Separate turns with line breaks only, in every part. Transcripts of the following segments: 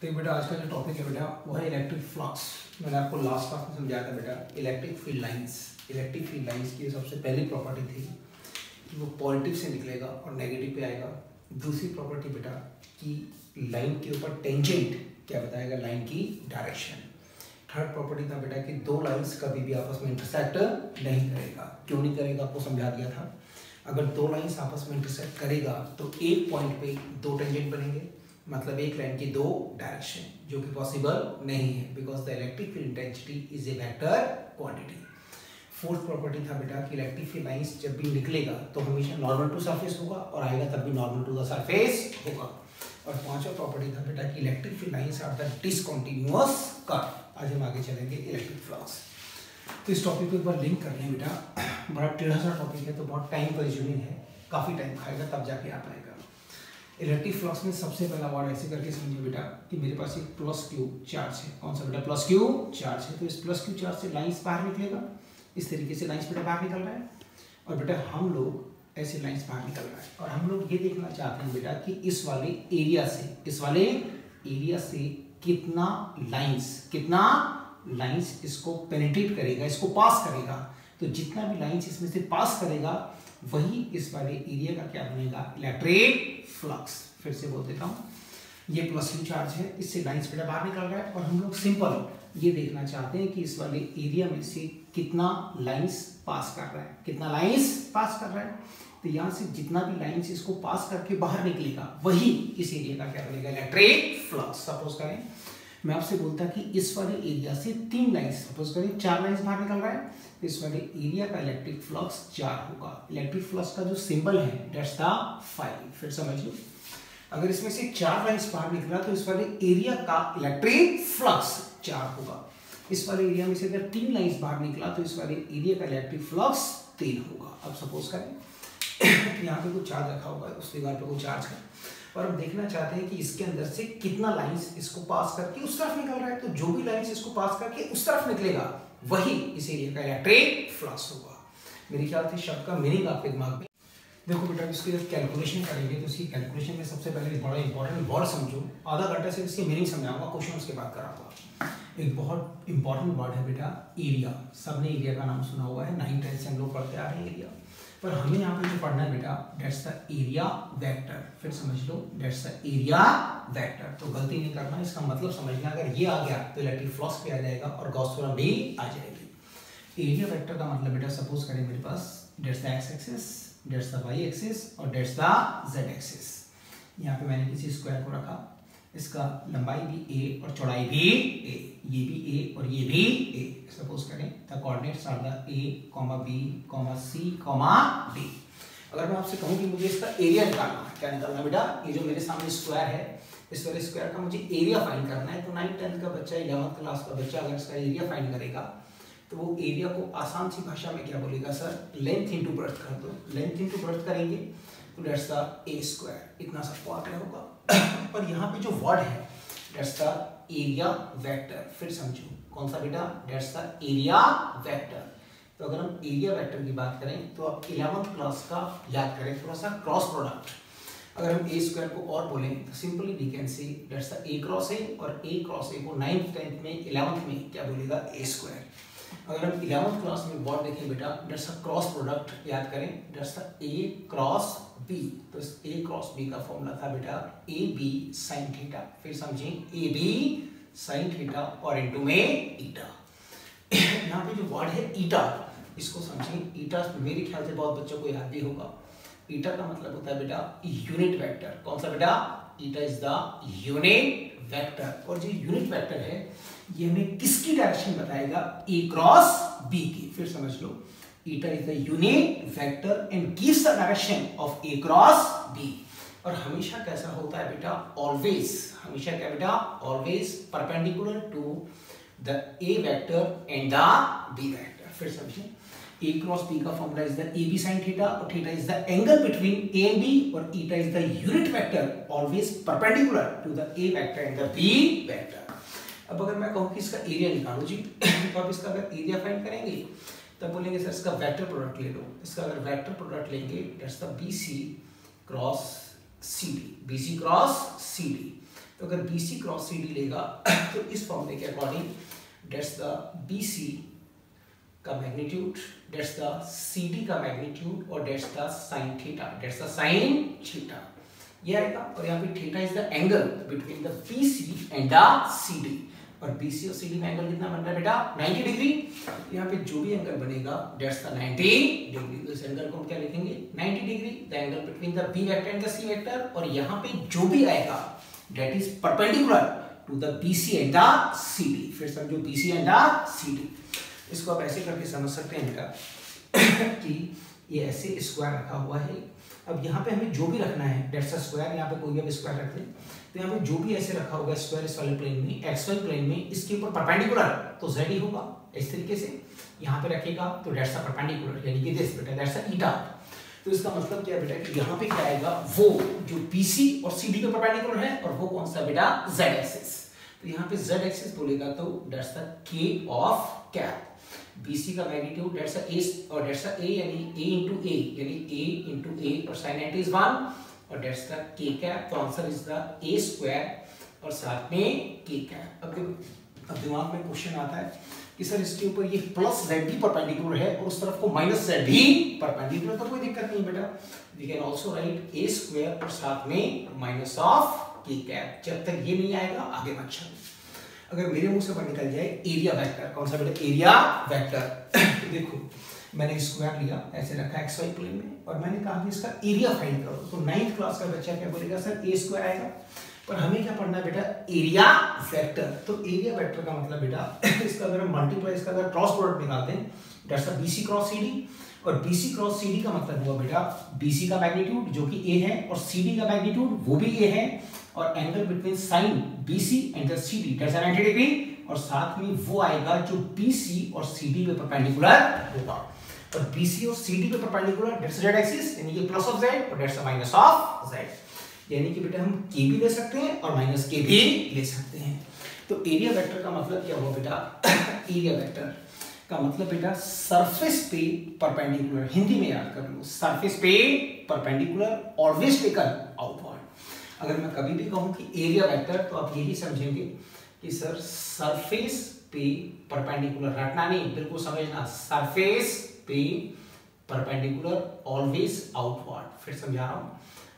तो बेटा आज का जो टॉपिक है बेटा वो है इलेक्ट्रिक फ्लक्स। मैंने आपको लास्ट क्लास में समझाया था बेटा electric field lines. Electric field lines की सबसे पहली प्रॉपर्टी थी कि वो पॉजिटिव से निकलेगा और नेगेटिव पे आएगा। दूसरी प्रॉपर्टी बेटा कि लाइन के ऊपर टेंजेंट क्या बताएगा, लाइन की डायरेक्शन। थर्ड प्रॉपर्टी था बेटा कि दो लाइंस कभी भी आपस में इंटरसेक्ट नहीं करेगा। क्यों नहीं करेगा आपको समझा दिया था। अगर दो लाइंस आपस में इंटरसेक्ट करेगा तो एक पॉइंट पे दो टेंजेंट बनेंगे, मतलब एक लाइन की दो डायरेक्शन, जो कि पॉसिबल नहीं है because the electric field intensity is a vector quantity. Fourth property था बेटा कि इलेक्ट्रिक फील्ड लाइंस जब भी निकलेगा तो हमेशा नॉर्मल टू सरफेस होगा और आएगा तब भी नॉर्मल टू द सरफेस होगा। और पांचवा प्रॉपर्टी था बेटा कि electric field lines are the discontinuous curve. आज हम आगे चलेंगे इलेक्ट्रिक फ्लक्स। तो इस टॉपिक को एक बार लिंक कर लें बेटा। बड़ा टेढ़ा सा टॉपिक है तो बहुत टाइम कंज्यूमिंग है, काफ़ी टाइम खाएगा तब जाके आ पाएगा। इलेक्ट्रिक फ्लक्स में सबसे पहला वर्ड ऐसे करके समझिए बेटा कि मेरे पास एक प्लस क्यू चार्ज है। कौन सा बेटा? प्लस क्यू चार्ज है। तो इस प्लस क्यू चार्ज से लाइंस बाहर निकलेगा, इस तरीके से लाइंस बेटा बाहर निकल रहा है और बेटा हम लोग ऐसे लाइंस बाहर निकल रहा है और हम लोग ये देखना चाहते हैं बेटा कि इस वाले एरिया से कितना लाइंस इसको पेनिट्रेट करेगा, इसको पास करेगा। तो जितना भी लाइंस इसमें से पास करेगा वही इस वाले एरिया का क्या बनेगा, इलेक्ट्रिक फ्लक्स। फिर से बोल देता हूँ, ये प्लस क्यू चार्ज है, इससे लाइंस बेटा बाहर निकल रहा है और हम लोग सिंपल ये देखना चाहते हैं कि इस वाले एरिया में से कितना लाइंस पास कर रहा है। तो यहाँ से जितना भी लाइंस इसको पास करके बाहर निकलेगा वही इस एरिया का क्या बनेगा, इलेक्ट्रिक फ्लक्स। सपोज करें मैं आपसे बोलता कि इस वाले एरिया से तीन लाइंस, सपोज करें चार लाइंस बाहर निकल रहा है, तो इस वाले एरिया का इलेक्ट्रिक फ्लक्स 4 होगा। इलेक्ट्रिक फ्लक्स का जो सिंबल है दैट्स द phi। फिर समझ लो, अगर इसमें से 4 लाइंस बाहर निकला तो इस वाले एरिया का इलेक्ट्रिक फ्लक्स 4 होगा। इस वाले एरिया में से अगर 3 लाइंस बाहर निकला तो इस वाले एरिया का इलेक्ट्रिक फ्लक्स 3 होगा। अब सपोज करें यहाँ पे कोई चार्ज रखा होगा, उस दीवार पे कोई चार्ज है और हम देखना चाहते हैं कि इसके अंदर से कितना लाइंस इसको पास करके उस तरफ निकल रहा है। तो जो भी लाइंस इसको पास करके उस तरफ निकलेगा वही इस एरिया का इलेक्ट्रिक फ्लक्स होगा। मेरे ख्याल से शब्द का मीनिंग आपके दिमाग में। देखो बेटा इसकी जब कैलकुलेशन करेंगे तो इसकी कैलकुलेशन में सबसे पहले बड़ा इंपॉर्टेंट वर्ड समझो। आधा घंटे से इसकी मीनिंग समझाऊंगा, क्वेश्चन उसके बाद कराऊंगा। एक बहुत इंपॉर्टेंट वर्ड है बेटा एरिया। सबने एरिया का नाम सुना हुआ है, 9th 10th से हम लोग पढ़ते आ रहे हैं एरिया। पर हमें यहाँ पे जो पढ़ना है बेटा दैट्स द एरिया वेक्टर। फिर समझ लो दैट्स द एरिया वेक्टर। तो गलती नहीं करना, इसका मतलब समझना। अगर ये आ गया तो इलेक्ट्रिक फ्लक्स पे आ जाएगा और गॉस थ्योरम भी आ जाएगी। एरिया वेक्टर का मतलब बेटा सपोज करें मेरे पास that's the x axis, that's the y axis और दैट्स द जेड एक्सिस। यहाँ पे मैंने किसी स्क्वायर को रखा, इसका लंबाई भी a और चौड़ाई भी a, ये भी a और ये भी a। सपोज करें the coordinates are the a, b, c, d। अगर मैं आपसे कहूं कि मुझे इसका एरिया निकालना है, क्या निकालना है बेटा? ये जो मेरे सामने स्क्वायर है, इस वाले स्क्वायर का मुझे एरिया फाइंड करना है। तो 9th 10th का बच्चा, 11th क्लास का बच्चा अगर इसका एरिया फाइंड करेगा तो वो एरिया को आसान सी भाषा में क्या बोलेगा, सर लेंथ इंटू ब्रेड्थ कर दो। लेंथ इंटू ब्रेड्थ करेंगे तो दैट्स द a स्क्वायर, इतना सा क्वार्टर होगा। और यहाँ पे जो वर्ड है दैट्स द एरिया वेक्टर। फिर समझो कौन सा बेटा? That's the area vector. तो अगर हम एरिया वेक्टर की बात करें तो आप 11th क्लास का याद करें थोड़ा सा, क्रॉस प्रोडक्ट। अगर हम a स्क्वायर को और बोलें तो simply we can say that's the a cross a, और a क्रॉस a को 9th 10th में 11th में क्या बोलेगा, a स्क्वायर। अगर हम 11th क्लास में वर्ड देखें बेटा दैट्स अ क्रॉस प्रोडक्ट याद करें, that's the a cross b। तो इस a क्रॉस b का फॉर्मूला था बेटा ab sin थीटा। फिर समझें ab sin थीटा और इनटू में ईटा। यहाँ पे जो वर्ड है ईटा, इसको समझें। ईटा मेरे ख्याल से बहुत बच्चों को याद भी होगा। ईटा का मतलब होता है बेटा यूनिट वेक्टर। कौन सा बेटा? ईटा इज द यूनिट वेक्टर। और जो यूनिट वेक्टर है ये हमें किसकी डायरेक्शन बताएगा, a क्रॉस b की। फिर समझ लो eta is the unit vector and gives the direction of a cross b। और हमेशा कैसा होता है बेटा, ऑलवेज, हमेशा क्या बेटा, always perpendicular to the a vector and the b vector. फिर समझिए a क्रॉस b का formula is the ab sin theta और theta is the angle between a and b और eta is the unit vector always perpendicular to the a vector and the b vector. अब अगर मैं कहूं कि इसका area निकालो जी, तो आप इसका अगर एरिया फाइंड करेंगे तब बोलेंगे सर इसका वेक्टर प्रोडक्ट ले लो। इसका अगर वेक्टर प्रोडक्ट लेंगे that's the BC cross CD, BC cross CD। तो अगर BC क्रॉस CD लेगा तो इस फॉर्मूले के अकॉर्डिंग दैट्स द BC का मैग्नीट्यूड, दैट्स द CD का मैग्नीट्यूड और that's the sine theta, that's the sine theta ये आएगा। और यहाँ पे theta is the angle between the BC and the CD, और BC और CD में एंगल कितना बन रहा है बेटा 90 डिग्री। यहाँ पे जो भी एंगल बनेगा दैट्स द 90 डिग्री, तो इस एंगल को हम क्या लिखेंगे 90 degree, the angle between the B vector and the C vector. और यहाँ पे जो भी आएगा that is perpendicular to the BC and the CD। फिर समझो BC एंड द CD, इसको आप ऐसे करके समझ सकते हैं बेटा कि ये ऐसे स्क्वायर रखा हुआ है। अब यहाँ पे हमें जो भी रखना है दैट्स अ स्क्वायर, यहाँ पे कोई भी स्क्वायर रख दें, तो यहाँ पे जो भी ऐसे रखा होगा स्क्वायर इस वाले प्लेन में, एक्सवाई प्लेन में, इसके ऊपर परपेंडिकुलर तो z ही होगा। इस तरीके से यहाँ पे रखेगा तो दैट्स अ परपेंडिकुलर, यानी कि दिस बेटा दैट्स अ ईटा। तो इसका मतलब क्या है बेटा कि यहाँ पे क्या आएगा वो जो BC और CD पे परपेंडिकुलर है, और वो कौन सा बेटा z एक्सिस। तो यहाँ पे z एक्सिस बोलेगा तो that's the k of cap, BC का मैग्नीट्यूड दैट्स अ a और दैट्स अ a यानी a into a यानी a into a और sin 90 is 1 और दैट्स द k कैप। तो answer is the a square और साथ में k कैप। अब दिमाग में क्वेश्चन आता है कि सर इसके ऊपर ये प्लस z भी परपेंडिकुलर है और उस तरफ को माइनस z भी परपेंडिकुलर, तो कोई दिक्कत नहीं बेटा, we can also write a square और साथ में माइनस ऑफ k कैप। जब तक ये नहीं आएगा आगे मत चलो। अगर मेरे मुंह से निकल जाए एरिया वेक्टर, कौन सा बेटा एरिया वेक्टर देखो मैंने स्क्वायर लिया ऐसे रखा XY प्लेन में और मैंने कहा कि इसका एरिया फाइंड करो, तो 9th क्लास का बच्चा क्या बोलेगा सर a स्क्वायर आएगा, पर हमें क्या पढ़ना है बेटा एरिया वेक्टर। तो एरिया वेक्टर का मतलब बेटा इसका अगर हम मल्टीप्लाई, इसका अगर क्रॉस प्रोडक्ट निकालते हैं that's a BC cross CD, और BC क्रॉस CD का मतलब हुआ बेटा BC का मैग्नीट्यूड जो कि a है और CD का मैग्नीट्यूड वो भी a है, और angle between sine BC and the CD that's 90 degree, और साथ में वो आएगा जो BC और CD पे परपेंडिकुलर होगा, और BC और CD पे परपेंडिकुलर दैट्स z एक्सिस यानी कि प्लस ऑफ z और that's a minus of z, यानी कि बेटा हम k भी ले सकते हैं और माइनस k भी ले सकते हैं। तो एरिया वेक्टर का मतलब क्या हुआ बेटा एरिया वेक्टर का मतलब बेटा सरफेस पे परपेंडिकुलर, हिंदी में याद कर लो सरफेस पे परपेंडिकुलर ऑलवेज टेकन आउटवर्ड। अगर मैं कभी भी कहूं कि एरिया वेक्टर तो आप यही समझेंगे कि सर सरफेस पे परपेंडिकुलर, रटना नहीं बिल्कुल समझना, सरफेस पे परपेंडिकुलर ऑलवेज आउटवर्ड। फिर समझा रहा हूं,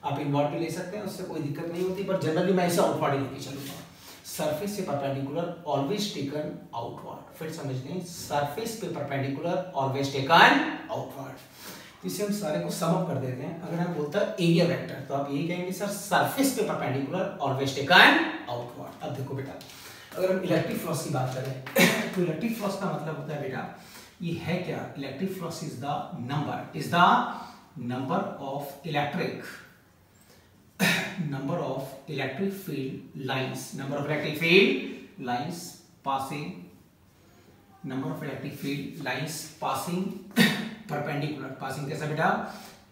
आप इनवर्ड भी ले सकते हैं उससे कोई दिक्कत नहीं होती, पर जनरली मैं इसे आउटवर्ड ही लेके चलूंगा। सरफेस से परपेंडिकुलर ऑलवेज टेकन आउटवर्ड। फिर समझ लें सरफेस पे परपेंडिकुलर ऑलवेज टेकन आउटवर्ड। इसे हम सारे को सम अप कर देते हैं। अगर हम बोलता है एरिया वेक्टर तो आप यही कहेंगे सर सरफेस पे परपेंडिकुलर ऑलवेज टेकन आउटवर्ड। अब देखो बेटा अगर हम इलेक्ट्रिक फ्लक्स की बात करें तो इलेक्ट्रिक फ्लक्स का मतलब होता है बेटा ये है क्या, electric flux is the number of electric field lines, number of electric field lines passing perpendicular, passing कैसा बेटा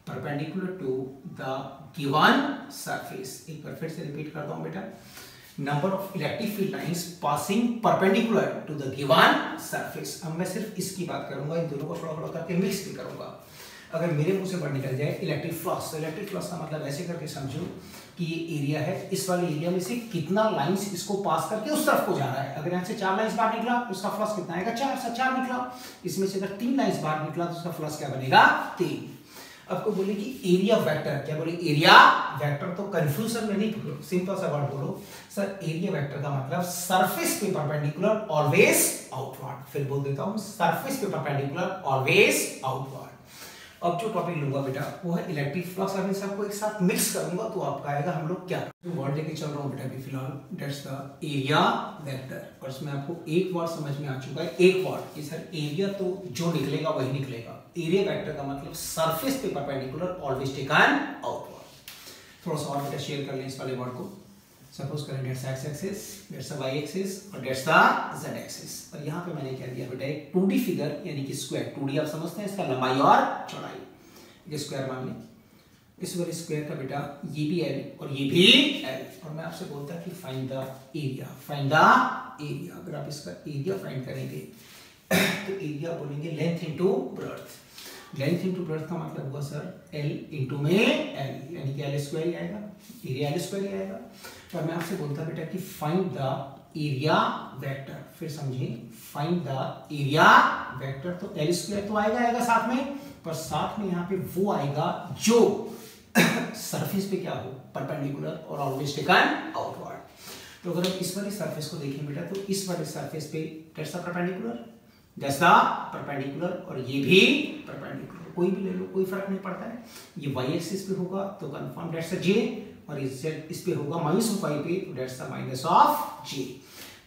perpendicular to the given surface. एक बार फिर से रिपीट करता हूं बेटा, number of electric field lines passing perpendicular to the given surface. अब मैं सिर्फ इसकी बात करूंगा, इन दोनों को थोड़ा थोड़ा करके मिक्स भी करूंगा। अगर मेरे मुंह से वर्ड निकल जाए इलेक्ट्रिक फ्लक्स, तो इलेक्ट्रिक फ्लक्स का मतलब ऐसे करके समझो कि ये एरिया है, इस वाले एरिया में से कितना लाइंस इसको पास करके उस तरफ को जा रहा है। अगर यहाँ से 4 लाइंस बाहर निकला तो उसका फ्लक्स कितना आएगा 4 निकला। इसमें से अगर 3 लाइंस बाहर निकला तो उसका फ्लक्स क्या बनेगा 3। आपको बोले कि एरिया वेक्टर, क्या बोले एरिया वेक्टर, तो कंफ्यूजन में नहीं बोलो, सिंपल सा वर्ड बोलो सर एरिया वेक्टर का मतलब सरफेस पे परपेंडिकुलर ऑलवेज आउटवर्ड। फिर बोल देता हूं सरफेस पे परपेंडिकुलर ऑलवेज आउटवर्ड। अब जो टॉपिक लूंगा बेटा वो है इलेक्ट्रिक फ्लक्स। अब इन सबको एक साथ मिक्स करूंगा तो आपका आएगा हम लोग क्या जो वर्ड लेके चल रहा हूं बेटा अभी फिलहाल दैट्स द एरिया वेक्टर, और इसमें आपको एक वर्ड समझ में आ चुका है, एक वर्ड कि सर एरिया तो जो निकलेगा वही निकलेगा। एरिया वेक्टर का मतलब सरफेस पे परपेंडिकुलर ऑलवेज टेकन आउटवर्ड। थोड़ा सा और बेटा शेयर कर लें इस वाले वर्ड को। सपोज करें that's x axis, that's why axis और दैट्स द जेड एक्सिस, और यहाँ पे मैंने क्या दिया बेटा एक 2D फिगर यानी कि स्क्वायर। 2D आप समझते हैं इसका लंबाई और चौड़ाई, ये स्क्वायर मान लें। इस वाले स्क्वायर का बेटा ये भी L और ये भी L, और मैं आपसे बोलता कि फाइंड द एरिया। अगर आप इसका एरिया फाइंड करेंगे तो एरिया बोलेंगे length into breadth. Length into breadth का मतलब हुआ सर एल इंटू में एल, यानी कि एल स्क्वायर ही आएगा, एरिया एल स्क्वायर ही आएगा। तो मैं आपसे बोलता बेटा कि फाइंड द एरिया वेक्टर, फिर समझिए फाइंड द एरिया वेक्टर, तो एल स्क्वायर तो आएगा साथ में, पर साथ में यहाँ पे वो आएगा जो सरफेस पे क्या हो, परपेंडिकुलर और ऑलवेज टेकन आउटवर्ड। तो अगर हम इस वाली सरफेस को देखें बेटा, तो इस वाले सरफेस पे that's the perpendicular, that's the perpendicular, और ये भी परपेंडिकुलर, कोई भी ले लो कोई फर्क नहीं पड़ता है। ये y एक्सिस पे होगा तो कंफर्म दैट्स j, और इस पे होगा माइनस ऑफ y पे तो that's the minus of j।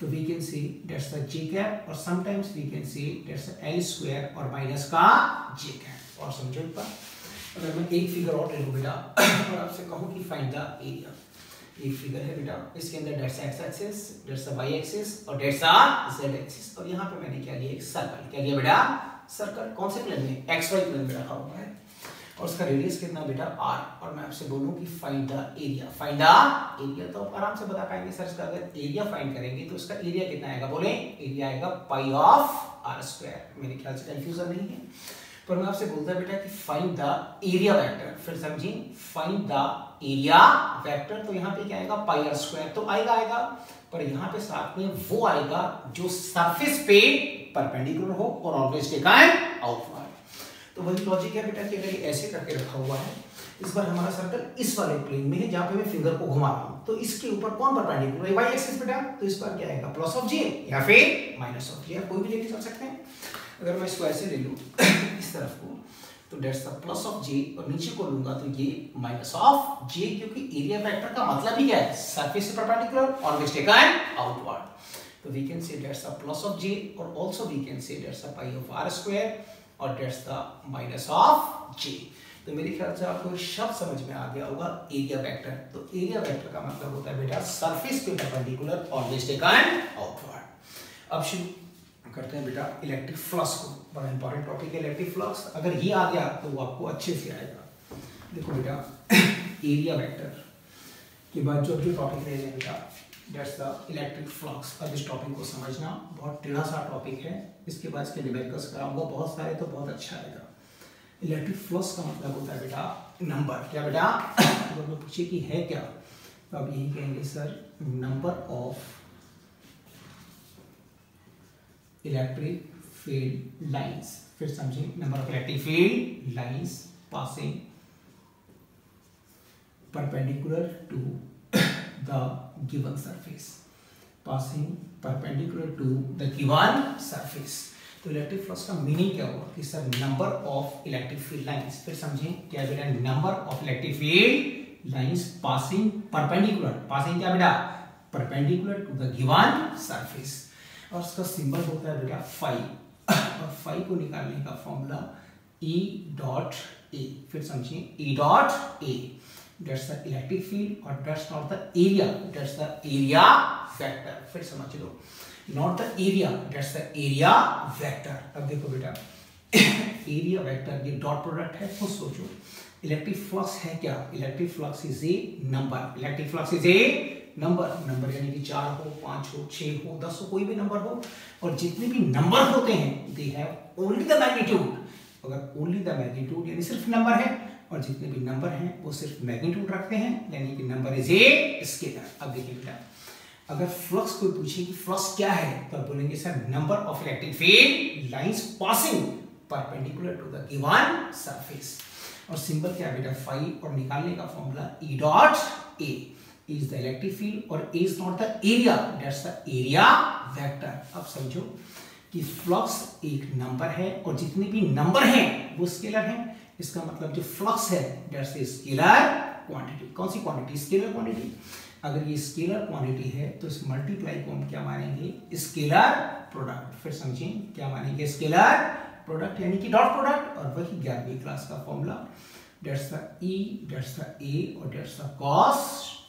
तो we can say that's the j cap, और sometimes we can say that's the l square और माइनस का j कैप। और समझो एक बार, अगर मैं एक फिगर और ले लूं बेटा और आपसे कहूं कि फाइंड द एरिया, एक फिगर है बेटा, इसके अंदर that's x axis, that's y axis और दैट्स z एक्सिस, और यहाँ पे मैंने क्या लिया, एक सर्कल, क्या लिया बेटा, सर्कल। कौन से प्लेन में, xy प्लेन में रखा हुआ है, और उसका रेडियस कितना बेटा r, और मैं आपसे बोलूं कि find the area, find the area, तो आप आराम से बता पाएंगे सर इसका अगर एरिया फाइंड करेंगे तो इसका एरिया कितना आएगा, बोले एरिया आएगा पाई ऑफ r स्क्वायर। मेरे ख्याल से कंफ्यूजन नहीं है, पर मैं आपसे बोलता बेटा कि फाइंड द एरिया वेक्टर, फिर समझिए फाइंड द एरिया वेक्टर, तो यहाँ पे क्या आएगा, पाई आर स्क्वायर तो आएगा, पर यहाँ पे साथ में वो आएगा जो सरफेस पे परपेंडिकुलर हो और ऑलवेज टेकन आउटवर्ड। तो वही लॉजिक है बेटा कि अगर ये ऐसे करके रखा हुआ है, इस बार हमारा सर्कल इस वाले प्लेन में है जहां पे मैं फिंगर को घुमा रहा हूं, तो इसके ऊपर कौन परपेंडिकुलर है, y एक्सिस बेटा, तो इस बार क्या आएगा, प्लस ऑफ j या फिर माइनस ऑफ j, कोई भी लेके चल सकते हैं। अगर मैं इसको ऐसे ले लूं इस तरफ को, तो that's the plus of j, और नीचे को लूंगा तो ये माइनस ऑफ j, क्योंकि एरिया वेक्टर का मतलब ही क्या है, सरफेस से परपेंडिकुलर ऑलवेज टेकन आउटवर्ड। तो we can say that's the plus of j, और also we can say that's the pi of r square, और that's the minus of j। तो मेरे ख्याल से आपको शब्द समझ में आ गया होगा एरिया वेक्टर। तो एरिया वेक्टर का मतलब होता है बेटा सरफेस पे परपेंडिकुलर ऑलवेज टेकन आउटवर्ड। अब शुरू करते हैं बेटा इलेक्ट्रिक फ्लक्स को, बड़ा इंपॉर्टेंट टॉपिक है इलेक्ट्रिक फ्लक्स, अगर ये आ गया तो वो आपको अच्छे से आएगा। देखो बेटा एरिया वेक्टर के बाद जो टॉपिक रह जाएगा दैट्स द इलेक्ट्रिक फ्लक्स। अब इस टॉपिक को समझना बहुत टेढ़ा सा टॉपिक है, इसके बाद इसके न्यूमेरिकल्स कराऊंगा बहुत सारे, तो बहुत अच्छा आएगा। इलेक्ट्रिक फ्लक्स का मतलब होता है बेटा नंबर, क्या बेटा, अगर लोग पूछे कि है क्या, तो आप यही कहेंगे sir number of electric field lines, फिर समझिए number of electric field lines passing perpendicular to the given surface, passing perpendicular to the given surface। तो इलेक्ट्रिक फ्लक्स का मीनिंग क्या होगा कि sir number of electric field lines, फिर समझें क्या बेटा, number of electric field lines passing perpendicular, passing क्या बेटा, perpendicular to the given surface, और उसका सिंबल होता है बेटा फाई, और फाई को निकालने का फॉर्मूला E डॉट ए, फिर समझिए E dot A, that's the electric field, और that's not the area, that's the area vector। फिर समझ लो not the area, that's the area vector। अब देखो बेटा एरिया वेक्टर ये डॉट प्रोडक्ट है, तो सोचो इलेक्ट्रिक फ्लक्स है क्या, electric flux is a number, electric flux is a number, number यानी कि 4 हो 5 हो 6 हो 10 हो कोई भी नंबर हो, और जितने भी नंबर होते हैं they have only the magnitude, अगर ओनली द मैग्नीट्यूड यानी सिर्फ नंबर है, और जितने भी नंबर हैं वो सिर्फ मैग्नीट्यूड रखते हैं, यानी कि नंबर इज ए स्केलर। अब देखिए बेटा अगर फ्लक्स कोई पूछे कि फ्लक्स क्या है, तो आप बोलेंगे sir number of electric field lines passing perpendicular to the given surface, और सिंबल क्या है बेटा फाई, और निकालने का formula E dot A is the electric field, और A is not the area, that's the area vector. अब समझो कि फ्लक्स एक नंबर है, और जितने भी नंबर हैं वो स्केलर हैं, इसका मतलब जो फ्लक्स है दैट्स ए स्केलर क्वांटिटी। कौन सी क्वांटिटी, स्केलर क्वांटिटी। अगर ये स्केलर क्वांटिटी है तो इस मल्टीप्लाई को हम क्या मानेंगे, स्केलर प्रोडक्ट, फिर समझिए क्या मानेंगे, स्केलर प्रोडक्ट यानी कि डॉट प्रोडक्ट, और वही 11वीं क्लास का formula that's the E, that's the A, और that's the cos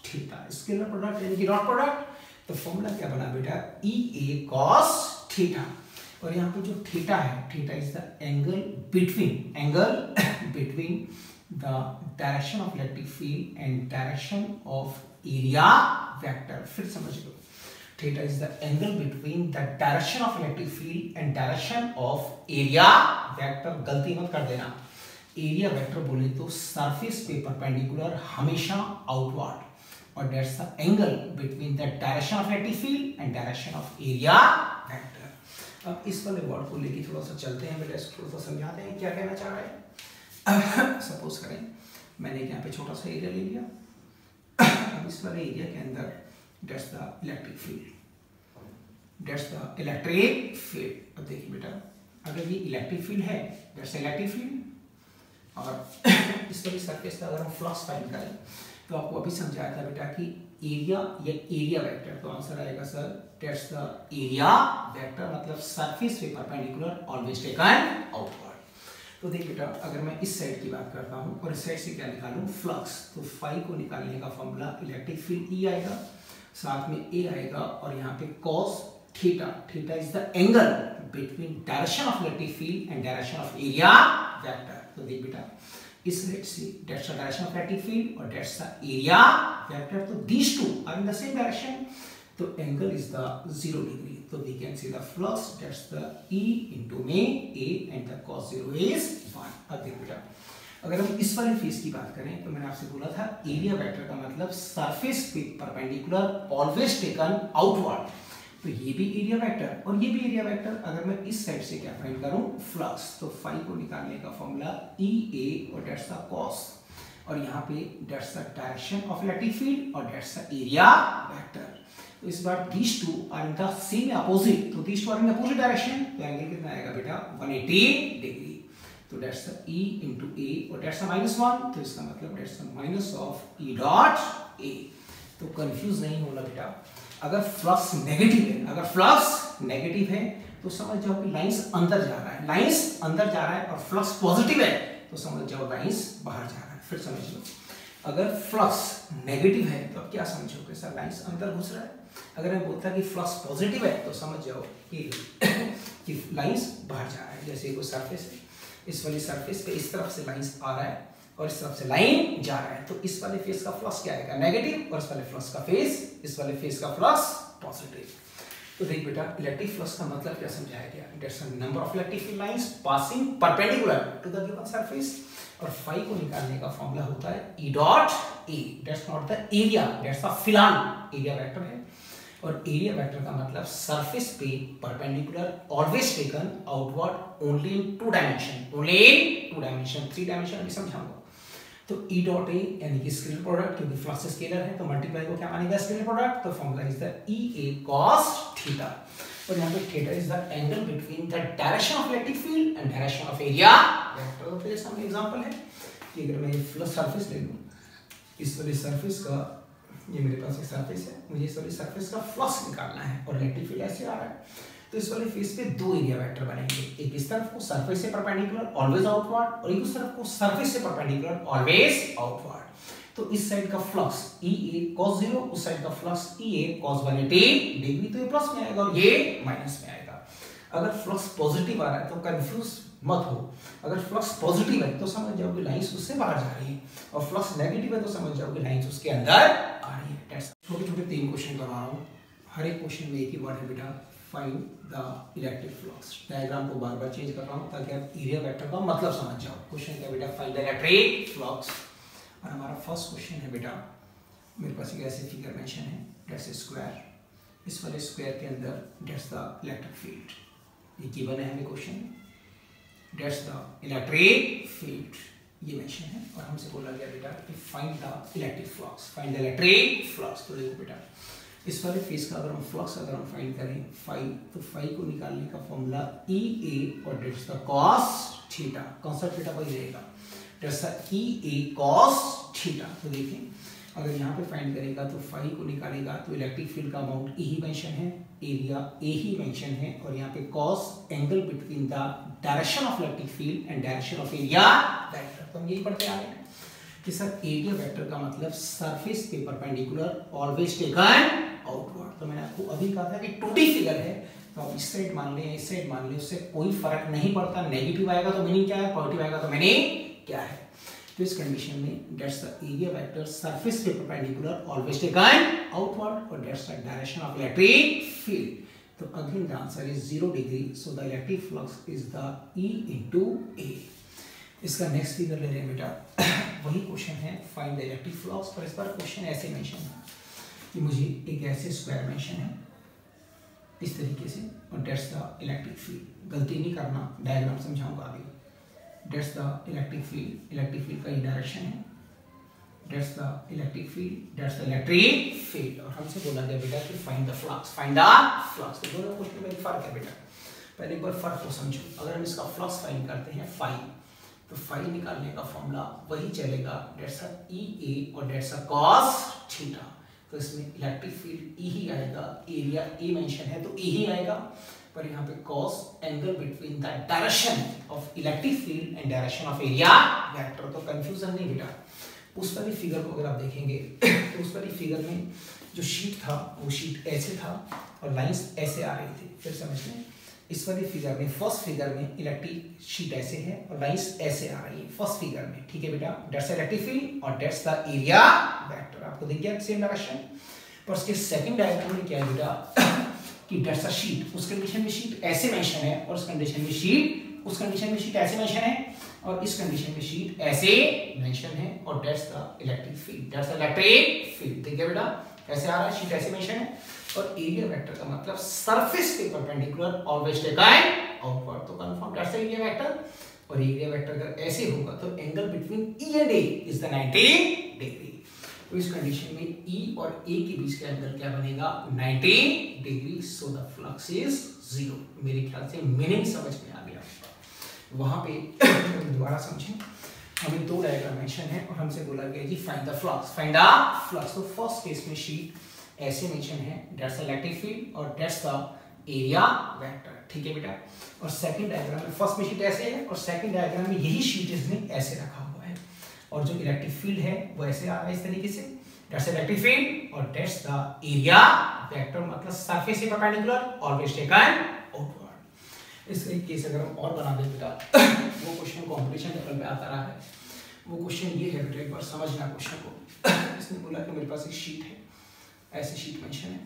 theta. Scalar product यानी कि डॉट प्रोडक्ट, तो फॉर्मूला क्या बना बेटा, EA cos थीटा, और यहाँ पे जो थीटा है, theta is the angle between the direction of electric field and direction of area vector. फिर समझ लो theta is the angle between the direction of electric field and direction of area vector. गलती मत कर देना, area vector बोले तो surface पे परपेंडिकुलर हमेशा आउटवर्ड, और that's the angle between the direction of electric field and direction of area vector. अब इस वाले वर्ड को लेके थोड़ा सा चलते हैं, बेटा इसको थोड़ा सा समझाते हैं क्या कहना चाह रहा है। सपोज करें मैंने यहाँ पे छोटा सा एरिया ले लिया, अब इस वाले एरिया के अंदर that's the electric field, that's the electric field. अब देखिए बेटा, अगर ये इलेक्ट्रिक फील्ड है दैट्स इलेक्ट्रिक फील्ड, और इस वाली सरफेस का अगर हम फ्लक्स फाइंड करें तो आपको अभी समझाया था बेटा कि एरिया या एरिया वेक्टर, तो आंसर आएगा sir that's the area vector, मतलब सरफेस पे परपेंडिकुलर ऑलवेज टेकन आउटवर्ड। तो देख बेटा, अगर मैं इस साइड की बात करता हूं और इस साइड से क्या निकालूं, फ्लक्स, तो फाई को निकालने का फॉर्मूला इलेक्ट्रिक फील्ड ई आएगा, साथ में ए आएगा, और यहाँ पे cos theta, theta is the angle between direction of electric field and direction of area vector. तो देख बेटा, इस साइड से that's the direction of electric field और दैट्स द एरिया वेक्टर, तो these two are in the same direction, तो angle is the 0 degree. तो we can see the flux that's the E into में A and the cos 0 is 1। अब देख बेटा, अगर हम इस वाले फेस की बात करें तो मैंने आपसे बोला था एरिया वेक्टर का मतलब सरफेस पे परपेंडिकुलर ऑलवेज टेकन आउटवर्ड, तो ये भी एरिया वेक्टर और ये भी एरिया वेक्टर। अगर मैं इस साइड से क्या फाइंड करूं, फ्लक्स, तो फाई को निकालने का फॉर्मूला EA और दैट्स द कॉस, और यहाँ पे that's the direction of electric field और दैट्स द एरिया वेक्टर। तो इस बार these two are in the same opposite, तो these two are in opposite direction, तो एंगल कितना आएगा बेटा 180 डिग्री। तो that's the E into A और that's the -1, तो इसका मतलब that's the minus of E dot A। तो कंफ्यूज नहीं होना बेटा, अगर फ्लक्स नेगेटिव है, अगर फ्लक्स नेगेटिव है तो समझ जाओ कि लाइंस अंदर जा रहा है, लाइंस अंदर जा रहा है, और फ्लक्स पॉजिटिव है तो समझ जाओ लाइंस बाहर जा रहा है। फिर समझ लो, अगर फ्लक्स नेगेटिव है तो अब क्या समझोगे, सर लाइंस अंदर घुस रहा है। अगर मैं बोलता कि फ्लक्स पॉजिटिव है तो समझ जाओ कि लाइंस बाहर जा रहा है। जैसे कोई सरफेस है, इस वाली सरफेस पे इस तरफ से लाइंस आ रहा है और इस तरफ से लाइन जा रहा है, तो इस वाले फेस का फ्लक्स क्या आएगा नेगेटिव, और इस वाले फ्लक्स का फेस, इस वाले फेस का फ्लक्स पॉजिटिव। तो देख बेटा, इलेक्ट्रिक फ्लक्स का मतलब क्या समझाया गया, that's the number of electric field lines passing perpendicular to the given surface, और फाई को निकालने का फॉर्मूला होता है E dot A, that's not the area, that's the फिलहाल एरिया वेक्टर है, और एरिया वेक्टर का मतलब सरफेस पे perpendicular always taken outward only in 2 dimension, only in 2 dimension, 3 dimension अभी समझाऊंगा। तो E डॉट A यानी कि स्केलर प्रोडक्ट, क्योंकि फ्लक्स स्केलर है तो मल्टीप्लाई को क्या मानेगा स्केलर प्रोडक्ट, तो formula is the EA cos theta, और यहाँ पे theta is the angle between the direction of electric field and direction of area vector. तो फिर सामने एग्जांपल है कि अगर मैं ये सरफेस ले लूं, इस वाली सरफेस का, ये मेरे पास एक सरफेस है, मुझे इस वाली सरफेस का फ्लक्स निकालना है और इलेक्ट्रिक फील्ड ऐसे आ रहा है, तो इस वाले फेस पे 2 एरिया वेक्टर बनेंगे, एक इस तरफ को सरफेस से परपेंडिकुलर ऑलवेज आउटवर्ड, और एक उस तरफ को सरफेस से परपेंडिकुलर ऑलवेज आउटवर्ड। तो इस साइड का फ्लक्स EA cos 0, उस साइड का फ्लक्स EA cos 180 डिग्री, तो ये प्लस में आएगा और ये माइनस में आएगा। अगर फ्लक्स पॉजिटिव आ रहा है तो कंफ्यूज मत हो, अगर फ्लक्स पॉजिटिव है तो समझ जाओ कि लाइंस उससे बाहर जा रही है, और फ्लक्स नेगेटिव है तो समझ जाओ कि लाइंस उसके अंदर आ रही है। छोटे-छोटे 3 क्वेश्चन करवा रहा हूं, हर एक क्वेश्चन में एक ही वर्ड है बेटा, find the electric flux. Diagram को बार-बार चेंज कर रहा हूं ताकि आप एरिया वेक्टर का मतलब समझ जाओ। क्वेश्चन क्या बेटा, फाइंड द इलेक्ट्रिक फ्लक्स, और हमारा फर्स्ट क्वेश्चन है बेटा, मेरे पास एक ऐसे फिगर मेंशन है, दैट्स अ स्क्वायर, इस वाले स्क्वायर के अंदर दैट्स द इलेक्ट्रिक फील्ड, ये गिवन है हमें क्वेश्चन में, दैट्स द इलेक्ट्रिक फील्ड, ये मेंशन है, और हमसे बोला गया बेटा कि find the electric flux, find the electric flux. तो देखो बेटा, इस वाले फेस का अगर हम फ्लक्स अगर हम फाइंड करें फाई, तो फाई को निकालने का फॉर्मूला EA और that's the cos theta, concept theta वही रहेगा, that's the EA cos theta. तो देखें, अगर यहाँ पे फाइंड करेगा तो फाई को निकालेगा तो इलेक्ट्रिक फील्ड का अमाउंट E ही मेंशन है, एरिया A ही मेंशन है, और यहाँ पे cos angle between the direction of electric field and direction of area vector. तो हम यही पढ़ते आ रहे हैं कि सर एरिया वेक्टर का मतलब सरफेस पे परपेंडिकुलर ऑलवेज टेकन आउटवर्ड। तो मैंने आपको अभी कहा था कि 2D फिगर है, तो आप इस साइड मान लें, इस साइड मान लें, उससे कोई फर्क नहीं पड़ता, नेगेटिव आएगा तो मीनिंग क्या है, पॉजिटिव आएगा तो मीनिंग क्या है। तो इस कंडीशन में that's the area vector surface पे परपेंडिकुलर ऑलवेज टेकन आउटवर्ड, और that's the direction of electric field. तो again the answer is 0 degree, so the electric flux is the E into A। इसका next figure ले रहे हैं बेटा, वही question है फाइंड द इलेक्ट्रिक फ्लक्स। पर इस बार क्वेश्चन ऐसे मेंशन है कि मुझे एक ऐसे स्क्वायर मेंशन है इस तरीके से, और डेट्स द इलेक्ट्रिक फील्ड। गलती नहीं करना, डायग्राम समझाऊंगा अभी। डेट्स द इलेक्ट्रिक फील्ड का ये डायरेक्शन है, that's the electric field, that's the electric field. और हमसे बोला गया बेटा कि find the flux, find the flux. तो दोनों क्वेश्चन में फर्क है बेटा, पहले एक बार फर्क को समझो। अगर हम इसका फ्लक्स फाइंड करते हैं फाई, तो फाई निकालने का फॉर्मूला वही चलेगा, डेट्स ई ए और डेट्स कॉस थीटा। तो इसमें इलेक्ट्रिक फील्ड ई ही आएगा, एरिया ए मेंशन है तो ए ही आएगा, पर यहाँ पे cos angle between the direction of electric field and direction of area vector. तो कंफ्यूजन नहीं बेटा। उस वाली फिगर को अगर आप देखेंगे तो उस वाली फिगर में जो शीट था वो शीट ऐसे था और लाइंस ऐसे आ रही थी। फिर समझ लें, इस वाली फिगर में, फर्स्ट फिगर में इलेक्ट्रिक शीट ऐसे है और लाइंस ऐसे आ रही है फर्स्ट फिगर में, ठीक है बेटा। डेट्स इलेक्ट्रिक फील्ड और डेट्स द एरिया वेक्टर। आपको दिख गया सेम डायरेक्शन। पर उसके सेकंड डायग्राम में क्या है बेटा कि डेट्स अ शीट, उस कंडीशन में शीट ऐसे मेंशन है और उस कंडीशन में शीट ऐसे मेंशन है और इस कंडीशन में शीट ऐसे मेंशन है। और डेट्स द इलेक्ट्रिक फील्ड, देखिए बेटा कैसे आ रहा है, शीट ऐसे मेंशन है। और एरिया वेक्टर का मतलब सरफेस के परपेंडिकुलर ऑलवेज टेकन आउटवर्ड। तो confirm that's the area vector. और एरिया वेक्टर अगर ऐसे होगा तो angle between E and A is the 90 degree. तो इस कंडीशन में ई और ए के बीच का एंगल क्या बनेगा, 90 degree. So the flux is 0। मेरे ख्याल से मीनिंग समझ में आ गया। वहां पे दोबारा समझें, हमें दो डायग्राम मेंशन है और हमसे बोला गया जी फाइंड द फ्लक्स। तो फर्स्ट केस में शीट ऐसे मेंशन है, डेट्स द इलेक्ट्रिक फील्ड और डेट्स द एरिया वेक्टर, ठीक है बेटा। और सेकंड डायग्राम में फर्स्ट में शीट ऐसे है और सेकंड डायग्राम में यही शीट इसने ऐसे रखा हुआ है और जो इलेक्ट्रिक फील्ड है वो ऐसे आ रहा है इस तरीके से, डेट्स द इलेक्ट्रिक फील्ड और डेट्स द एरिया वेक्टर। मतलब सरफेस से परपेंडिकुलर ऑलवेज टेकन आउटवर्ड। इस केस अगर हम और बना दें बेटा, वो क्वेश्चन कॉम्पिटिशन लेवल पे आता रहा है। वो क्वेश्चन ये है बेटा, एक बार समझना क्वेश्चन को। इसने बोला कि मेरे पास एक शीट है, ऐसे शीट मेंशन है,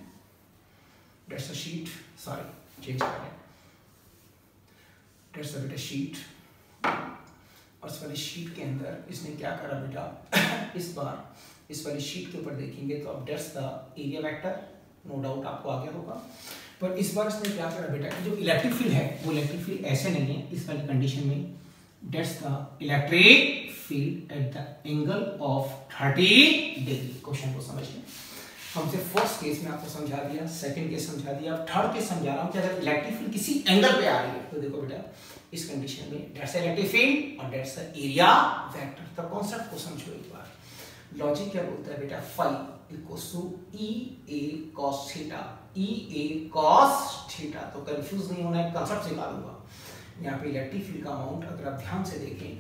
dates a sheet, sorry change करें, डेट्स अ बेटा शीट। और इस वाली शीट के अंदर इसने क्या करा बेटा, इस बार इस वाली शीट के ऊपर देखेंगे तो अब that's the area vector, no doubt आपको आ गया होगा। पर इस बार इसने क्या करा बेटा कि जो इलेक्ट्रिक फील्ड है वो इलेक्ट्रिक फील्ड ऐसे नहीं है इस वाली कंडीशन में, that's the electric field at the angle of 30 degree. Question को समझिए, हमसे फर्स्ट केस में आपको समझा दिया, सेकंड केस समझा दिया, अब थर्ड केस समझा रहा हूं कि अगर इलेक्ट्रिक फील्ड किसी एंगल पे आ रही है तो देखो बेटा इस कंडीशन में डेट्स इलेक्ट्रिक फील्ड और डेट्स द एरिया वेक्टर। तो कॉन्सेप्ट को समझो एक बार। लॉजिक क्या बोलता है बेटा, phi equals to E A cos theta, E A cos theta. तो कंफ्यूज नहीं होना है, कॉन्सेप्ट सिखा दूंगा। यहाँ पे इलेक्ट्रिक फील्ड का अमाउंट अगर आप ध्यान से देखें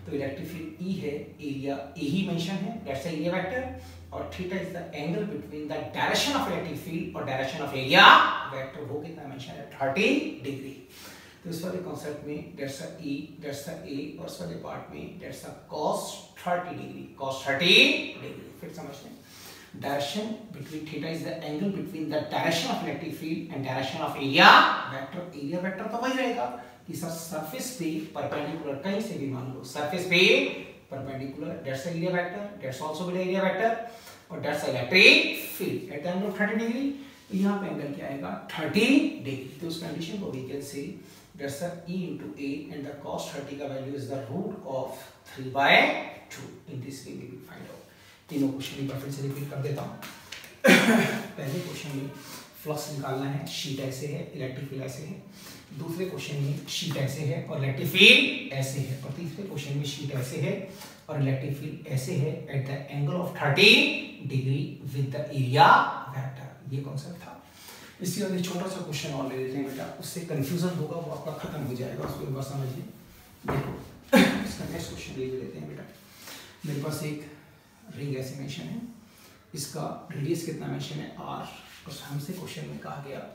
तो इलेक्ट्रिक फील्ड ई है, एरिया ए ही मेंशन है, डेट्स द एरिया वेक्टर। और theta is the angle between the direction of electric field और डायरेक्शन ऑफ एरिया वेक्टर। वो कितना मेंशन है, 30 डिग्री। तो इस वाले कॉन्सेप्ट में that's the E, that's the ए और इस वाले पार्ट में that's the cos 30 degree, cos 30 degree. फिर समझ लें, direction between theta is the angle between the direction of electric field and direction of area vector. Area vector तो वही रहेगा कि सरफेस पे परपेंडिकुलर, कहीं से भी मान लो सरफेस पे perpendicular, that's the area vector, that's also with area vector और that's the electric field at the angle of 30 degree. तो यहाँ पे एंगल क्या आएगा, 30 डिग्री। तो उस कंडीशन को we can say that's the e into a and the cos 30 का value is the root of 3/2। In this way we will find out. तीनों क्वेश्चन एक बार फिर से रिपीट कर देता हूँ। पहले क्वेश्चन में फ्लक्स निकालना है, शीट ऐसे है, इलेक्ट्रिक फील्ड ऐसे है। दूसरे क्वेश्चन में शीट ऐसे है और इलेक्ट्रिक फील्ड ऐसे है। और तीसरे क्वेश्चन में शीट ऐसे है और इलेक्ट्रिक फील्ड ऐसे है eight the angle of 30 degree with the area vector. ये कॉन्सेप्ट था। इसके बाद छोटा सा क्वेश्चन और ले लेते हैं बेटा, उससे कंफ्यूजन होगा वो आपका खत्म हो जाएगा, उसको एक बार समझिए। देखो इसका नेक्स्ट क्वेश्चन ले लेते हैं बेटा। मेरे पास एक रिंग ऐसे मेंशन है, इसका रेडियस कितना मेंशन है, r। और हमसे क्वेश्चन में कहा गया,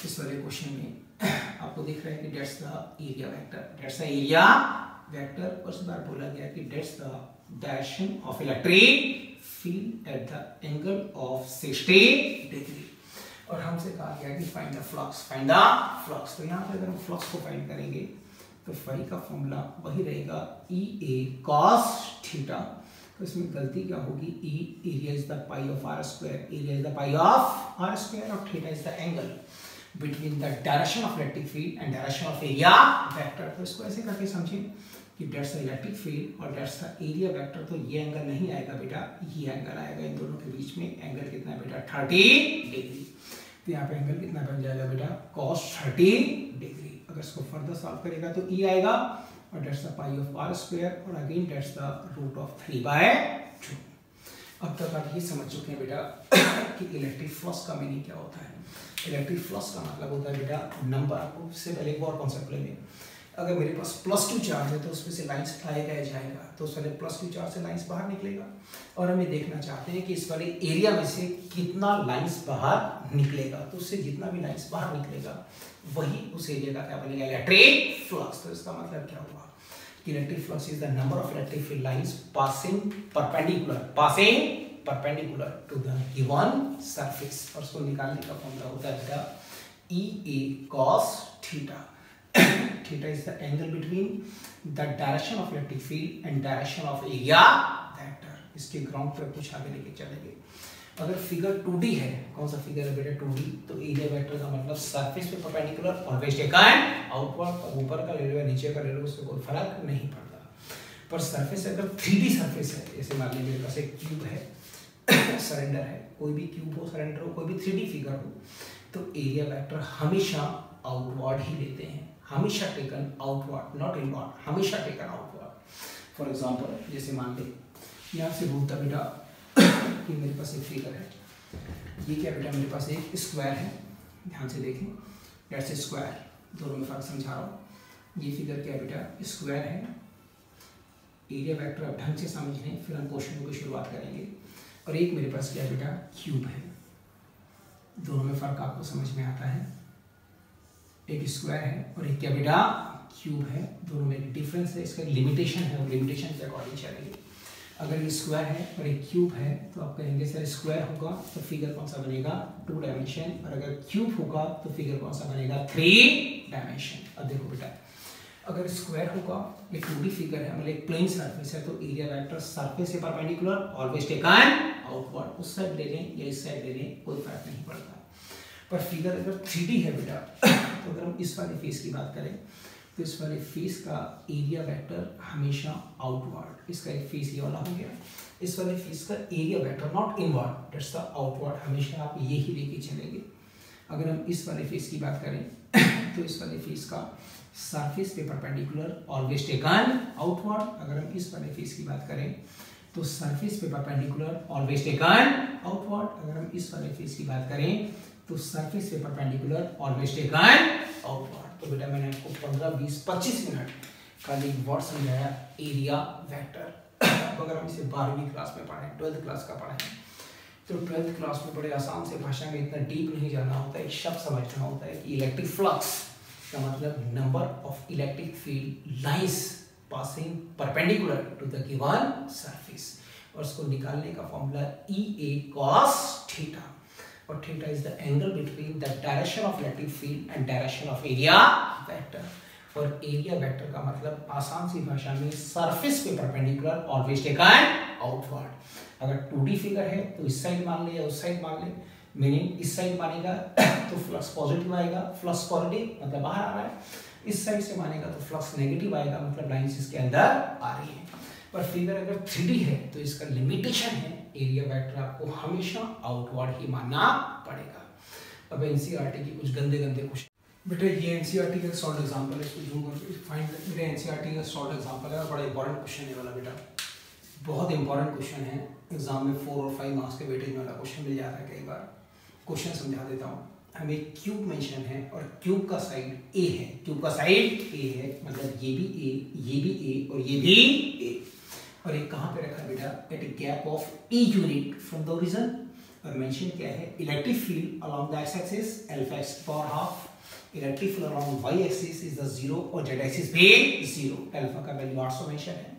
इस वाले क्वेश्चन में आपको दिख रहा है कि that's the area vector, that's the area vector. और इस बार बोला गया कि that's the direction of electric field at the angle of 60 degree. और हमसे कहा गया कि find the flux, find the flux. तो यहाँ पे अगर हम फ्लक्स को फाइंड करेंगे तो फाई का फॉर्मूला वही रहेगा ई ए कॉस थीटा। तो इसमें गलती क्या होगी, E area is the pi of r square, area is the pi of r square और theta is the angle between the direction of electric field and direction of area vector. तो इसको ऐसे करके समझिए कि दैट्स द इलेक्ट्रिक फील्ड और that's the area vector. तो ये एंगल नहीं आएगा बेटा, ये एंगल आएगा। इन दोनों के बीच में एंगल कितना है बेटा, 30 डिग्री। तो यहाँ पे एंगल कितना बन जाएगा बेटा, cos 30 डिग्री। अगर इसको फर्दर सॉल्व करेगा तो ई आएगा और that's the pi of r square और again that's the root of 3/2। अब तक आप ये समझ चुके हैं बेटा कि इलेक्ट्रिक फ्लक्स का मीनिंग क्या होता है। इलेक्ट्रिक फ्लक्स का मतलब होता है बेटा नंबर। आपको इससे पहले एक और कॉन्सेप्ट लेंगे। अगर मेरे पास +2 चार्ज है तो उसमें से लाइंस आएगा जाएगा, तो उस वाले +2 चार्ज से लाइंस बाहर निकलेगा और हम ये देखना चाहते हैं कि इस वाले एरिया में से कितना लाइंस बाहर निकलेगा। तो उससे जितना भी लाइंस बाहर निकलेगा वही उस एरिया का क्या बनेगा, इलेक्ट्रिक फ्लक्स। तो इसका मतलब क्या हुआ, electric flux is the number of electric field lines passing perpendicular to the given surface. और उसको निकालने का फॉर्मूला होता है बेटा E A cos theta. Theta is the angle between the direction of electric field and direction of area vector. इसके ground पर कुछ आगे लेके चलेंगे। अगर फिगर 2D है, कौन सा फिगर है बेटा 2D, तो एरिया वेक्टर का मतलब सरफेस पे परपेंडिकुलर ऑलवेज टेकन आउटवर्ड। ऊपर का ले लो या नीचे का ले लो उससे कोई फर्क नहीं पड़ता। पर सरफेस अगर 3D सरफेस है, जैसे मान लीजिए मेरे पास एक क्यूब है सरेंडर है, कोई भी क्यूब हो, सरेंडर हो, कोई भी 3D फिगर हो, तो एरिया वेक्टर हमेशा आउटवर्ड ही लेते हैं, हमेशा टेकन आउटवर्ड, नॉट इनवर्ड, हमेशा टेकन आउटवर्ड। फॉर एग्जांपल जैसे मान ले यहाँ से बोलता बेटा कि मेरे पास एक फिगर है, ये क्या बेटा मेरे पास एक स्क्वायर है, ध्यान से देखें, दैट्स ए स्क्वायर, दोनों में फर्क समझा रहा हूँ। ये फिगर क्या है बेटा, स्क्वायर है। एरिया वेक्टर आप ढंग से समझ लें, फिर हम क्वेश्चन की शुरुआत करेंगे। और एक मेरे पास क्या है बेटा, क्यूब है। दोनों में फर्क आपको समझ में आता है, एक स्क्वायर है और एक क्या बेटा क्यूब है, दोनों में एक डिफरेंस है, इसका लिमिटेशन है और लिमिटेशन के अकॉर्डिंग चलेंगे। अगर ये स्क्वायर है और एक क्यूब है तो आप कहेंगे सर स्क्वायर होगा तो फिगर कौन सा बनेगा, 2 डायमेंशन, और अगर क्यूब होगा तो फिगर कौन सा बनेगा, 3 डायमेंशन। अब देखो बेटा अगर स्क्वायर होगा, एक 2D फिगर है, मतलब एक प्लेन सरफेस है, तो एरिया वेक्टर सरफेस से परपेंडिकुलर ऑलवेज टेकन आउटवर्ड, उस साइड ले लें या इस साइड ले लें कोई फर्क नहीं पड़ता। पर फिगर अगर 3D है बेटा तो अगर हम इस वाले फेस की बात करें तो इस वाले फेस का एरिया वेक्टर हमेशा आउटवर्ड, इसका एक फेस ये वाला हो गया, इस वाले फेस का area vector not inward, that's the outward, हमेशा आप ये ही लेके चलेंगे। अगर हम इस वाले फेस की बात करें तो इस वाले फेस का सरफेस पे परपेंडिकुलर ऑलवेज टेकन आउटवर्ड। अगर हम इस वाले फेस की बात करें तो सरफेस पे परपेंडिकुलर ऑलवेज टेकन आउटवर्ड। अगर हम इस वाले फेस की बात करें तो सरफेस पे परपेंडिकुलर ऑलवेज टेकन आउटवर्ड। तो बेटा मैंने आपको 15, 20, 25 मिनट का एक वर्ड समझाया एरिया वेक्टर। अगर हम इसे 12वीं क्लास में पढ़ें, 12th क्लास का पढ़ें, तो 12th क्लास में बड़े आसान से भाषा में इतना डीप नहीं जाना होता है, एक शब्द समझना होता है कि इलेक्ट्रिक फ्लक्स का मतलब number of electric field lines passing perpendicular to the given surface, और उसको निकालने का formula E A cos theta, और theta is the angle between the direction of electric field and direction of area vector. और area vector का मतलब आसान सी भाषा में सरफेस पे परपेंडिकुलर ऑलवेज टेकन आउटवर्ड। अगर 2D फिगर है तो इस साइड मान ले या उस साइड मान ले, मीनिंग इस साइड मानेगा तो फ्लक्स पॉजिटिव आएगा, फ्लक्स पॉजिटिव मतलब बाहर आ रहा है, इस साइड से मानेगा तो फ्लक्स नेगेटिव आएगा, मतलब लाइंस इसके अंदर आ रही है। पर फिगर अगर 3D है तो इसका लिमिटेशन है, एरिया वेक्टर आपको हमेशा आउटवर्ड ही मानना पड़ेगा। अब एनसीईआरटी की कुछ गंदे क्वेश्चन, बेटा ये एनसीईआरटी का सॉल्व एग्जांपल है, इसको जूम करके फाइंड, मेरे एनसीईआरटी का सॉल्व एग्जांपल है और बड़ा इंपॉर्टेंट क्वेश्चन है वाला बेटा, बहुत इंपॉर्टेंट क्वेश्चन है, एग्जाम में 4 और 5 मार्क्स के वेटेज वाला क्वेश्चन मिल जाता है कई बार। क्वेश्चन समझा देता हूँ। हमें एक क्यूब मेंशन है और क्यूब का साइड ए है, क्यूब का साइड ए है, मतलब ये भी ए, ये भी ए और ये भी ए, और एक कहाँ पे रखा है बेटा, at a gap of e unit from the origin. और मेंशन क्या है, electric field along the x axis alpha x power half, electric field along y axis is the 0 और z एक्सिस भी 0, अल्फा का वैल्यू 800 मेंशन है।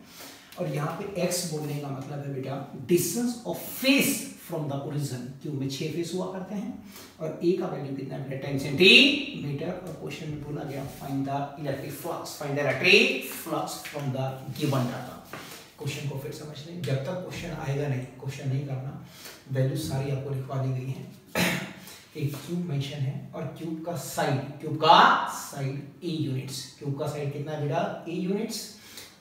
और यहाँ पे x बोलने का मतलब है बेटा distance of face from the origin, cube में 6 फेस हुआ करते हैं और ए का वैल्यू कितना है 10 सेंटीमीटर। और क्वेश्चन में बोला गया find the electric flux, find the electric flux from the given data. Question को फिर समझ लें, जब तक क्वेश्चन आएगा नहीं क्वेश्चन नहीं करना, वैल्यू सारी आपको लिखवा दी गई है। एक क्यूब मेंशन है और क्यूब का साइड ए यूनिट्स, क्यूब का साइड कितना है बेटा ए यूनिट्स।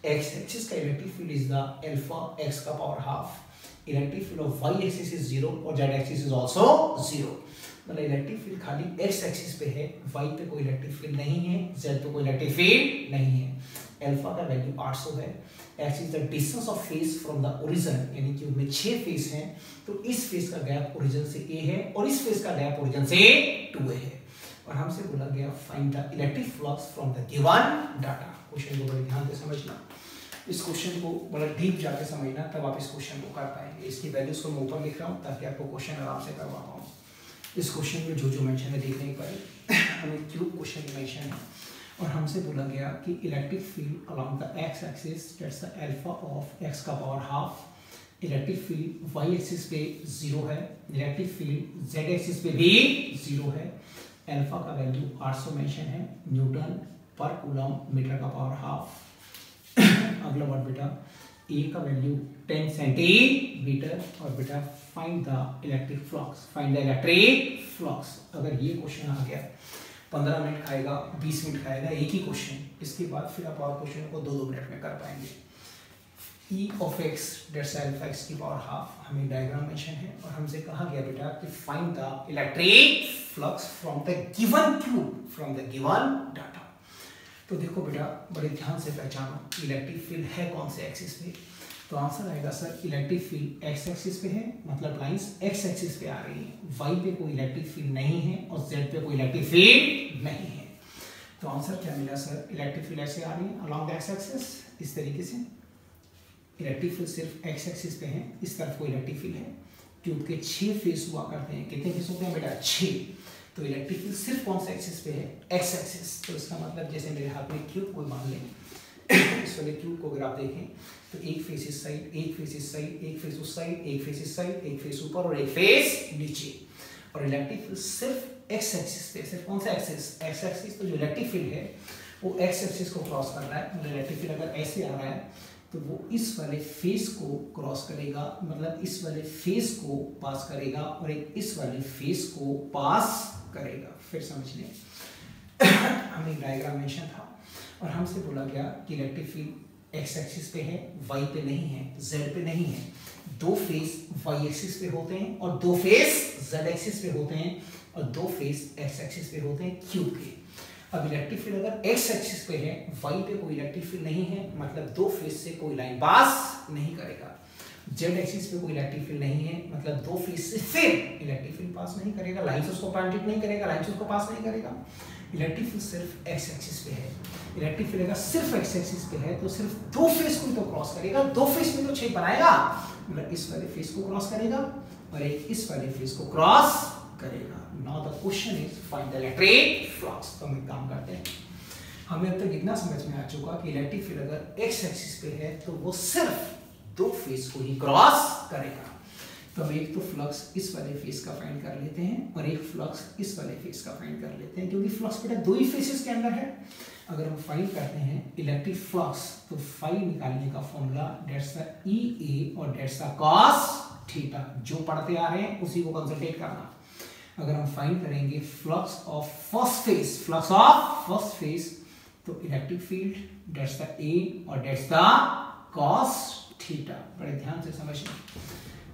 एक्स एक्सिस का electric field is the alpha x का power half, electric field of y axis is 0 और जेड एक्सिस इज आल्सो 0। मतलब इलेक्ट्रिक फील्ड खाली एक्स एक्सिस पे है, वाई पे कोई इलेक्ट्रिक फील्ड नहीं है, जेड पे कोई इलेक्ट्रिक फील्ड नहीं है। अल्फा का वैल्यू 800 है, x is the distance of face from the origin, यानी क्यूब में 6 फेस हैं तो इस फेस का गैप ओरिजिन से ए है और इस फेस का गैप ओरिजिन से 2 है। और हमसे बोला गया find the electric flux from the given data. Question को बड़े ध्यान से समझना, इस क्वेश्चन को बड़ा डीप जाके समझना, तब आप इस क्वेश्चन को कर पाएंगे। इसकी वैल्यूज को मैं ऊपर लिख रहा हूँ ताकि आपको क्वेश्चन आराम से करवा पाऊँ। इस क्वेश्चन में जो मेंशन है देखने एक बार, हमें क्यूब क्वेश्चन मेंशन है और हमसे बोला गया कि electric field along the x axis that's the alpha of x का power half, electric field y axis पे 0 है, इलेक्ट्रिक फील्ड जेड एक्सिस पे भी 0 है। अल्फा का वैल्यू 800 मेंशन है, न्यूटन पर कूलम मीटर का पावर हाफ। अगला वर्ड बेटा ए का वैल्यू 10 सेंटीमीटर और बेटा find the electric flux, find the electric flux. अगर ये क्वेश्चन आ गया 15 मिनट खाएगा, 20 मिनट खाएगा एक ही क्वेश्चन, इसके बाद फिर आप और क्वेश्चन को 2-2 मिनट में कर पाएंगे। ई of x that's alpha x की पावर हाफ, हमें डायग्राम मेंशन है और हमसे कहा गया बेटा कि find the electric flux from the given cube, from the given data. तो देखो बेटा बड़े ध्यान से पहचानो इलेक्ट्रिक फील्ड है कौन से एक्सिस पे, तो आंसर आएगा sir electric field x axis पे है, मतलब लाइंस एक्स एक्सिस पे आ रही है, वाई पे कोई इलेक्ट्रिक फील्ड नहीं है और जेड पे कोई इलेक्ट्रिक फील्ड नहीं है। तो आंसर क्या मिला सर, इलेक्ट्रिक फील्ड ऐसे आ रही है अलोंग द एक्स एक्सिस, इस तरीके से इलेक्ट्रिक फील्ड सिर्फ एक्स एक्सिस पे है, इस तरफ कोई इलेक्ट्रिक फील्ड है। ट्यूब के 6 फेस हुआ करते हैं, कितने फेस होते हैं बेटा 6, तो इलेक्ट्रिक फील्ड सिर्फ कौन सा एक्सिस पे है एक्स एक्सिस। तो इसका मतलब जैसे मेरे हाथ में क्यूब को मान लें, इस वाले क्यूब को अगर आप देखें तो एक फेस इस साइड, एक फेस इस साइड, एक फेस उस साइड, एक फेस इस साइड, एक फेस ऊपर और एक फेस नीचे। और इलेक्ट्रिक फील्ड सिर्फ एक्स एक्सिस पे, सिर्फ कौन सा एक्सिस एक्स एक्सिस। तो जो इलेक्ट्रिक फील्ड है वो एक्स एक्सिस को क्रॉस कर रहा है, मतलब इलेक्ट्रिक फील्ड अगर ऐसे आ रहा है तो वो इस वाले फेस को क्रॉस करेगा, मतलब इस वाले फेस को पास करेगा और एक इस वाले फेस को पास करेगा। फिर समझ लें हमें एक डायग्राम मेंशन था और हमसे बोला गया कि इलेक्ट्रिक फील्ड एक्स एक्सिस पे है, वाई पे नहीं है, जेड पे नहीं है। 2 फेस वाई एक्सिस पे होते हैं और 2 फेस जेड एक्सिस पे होते हैं और 2 फेस एक्स एक्सिस पे होते हैं क्यूब के। अब इलेक्ट्रिक फील्ड अगर एक्स एक्सिस पे है, वाई पे कोई इलेक्ट्रिक फील्ड नहीं है, मतलब 2 फेस से कोई लाइन पास नहीं करेगा। जेड एक्सिस पे कोई इलेक्ट्रिक फील्ड नहीं है, मतलब 2 फेस से फिर इलेक्ट्रिक फील्ड पास नहीं करेगा, लाइन से उसको पॉइंटेड नहीं करेगा, लाइन से उसको पास नहीं करेगा। इलेक्ट्रिक फील्ड सिर्फ एक्स एक्सिस पे है, इलेक्ट्रिक फील्ड अगर सिर्फ एक्स एक्सिस पे है तो सिर्फ 2 फेस को तो क्रॉस करेगा, 2 फेस में तो छेद बनाएगा, मतलब इस वाले फेस को क्रॉस करेगा और एक इस वाले फेस को क्रॉस करेगा। Now the question is find the electric flux. तो हम काम करते हैं, हमें अब तक इतना समझ में आ चुका कि इलेक्ट्रिक फील्ड अगर एक्स एक्सिस पे है तो वो सिर्फ 2 फेस को ही क्रॉस करेगा। तो हम एक तो फ्लक्स इस वाले फेस का फाइंड कर लेते हैं और एक फ्लक्स इस वाले फेस का फाइंड कर लेते हैं, क्योंकि फ्लक्स बेटा 2 ही फेसेस के अंदर है। अगर हम फाइंड करते हैं इलेक्ट्रिक फ्लक्स तो फाई निकालने का फॉर्मूला दैट्स द ई ए और दैट्स द cos थीटा, जो पढ़ते आ रहे हैं उसी को कंसंट्रेट करना। अगर हम फाइंड करेंगे flux of first face, flux of first face, तो इलेक्ट्रिक फील्ड दैट्स द ए और दैट्स द cos थीटा। बड़े ध्यान से समझना,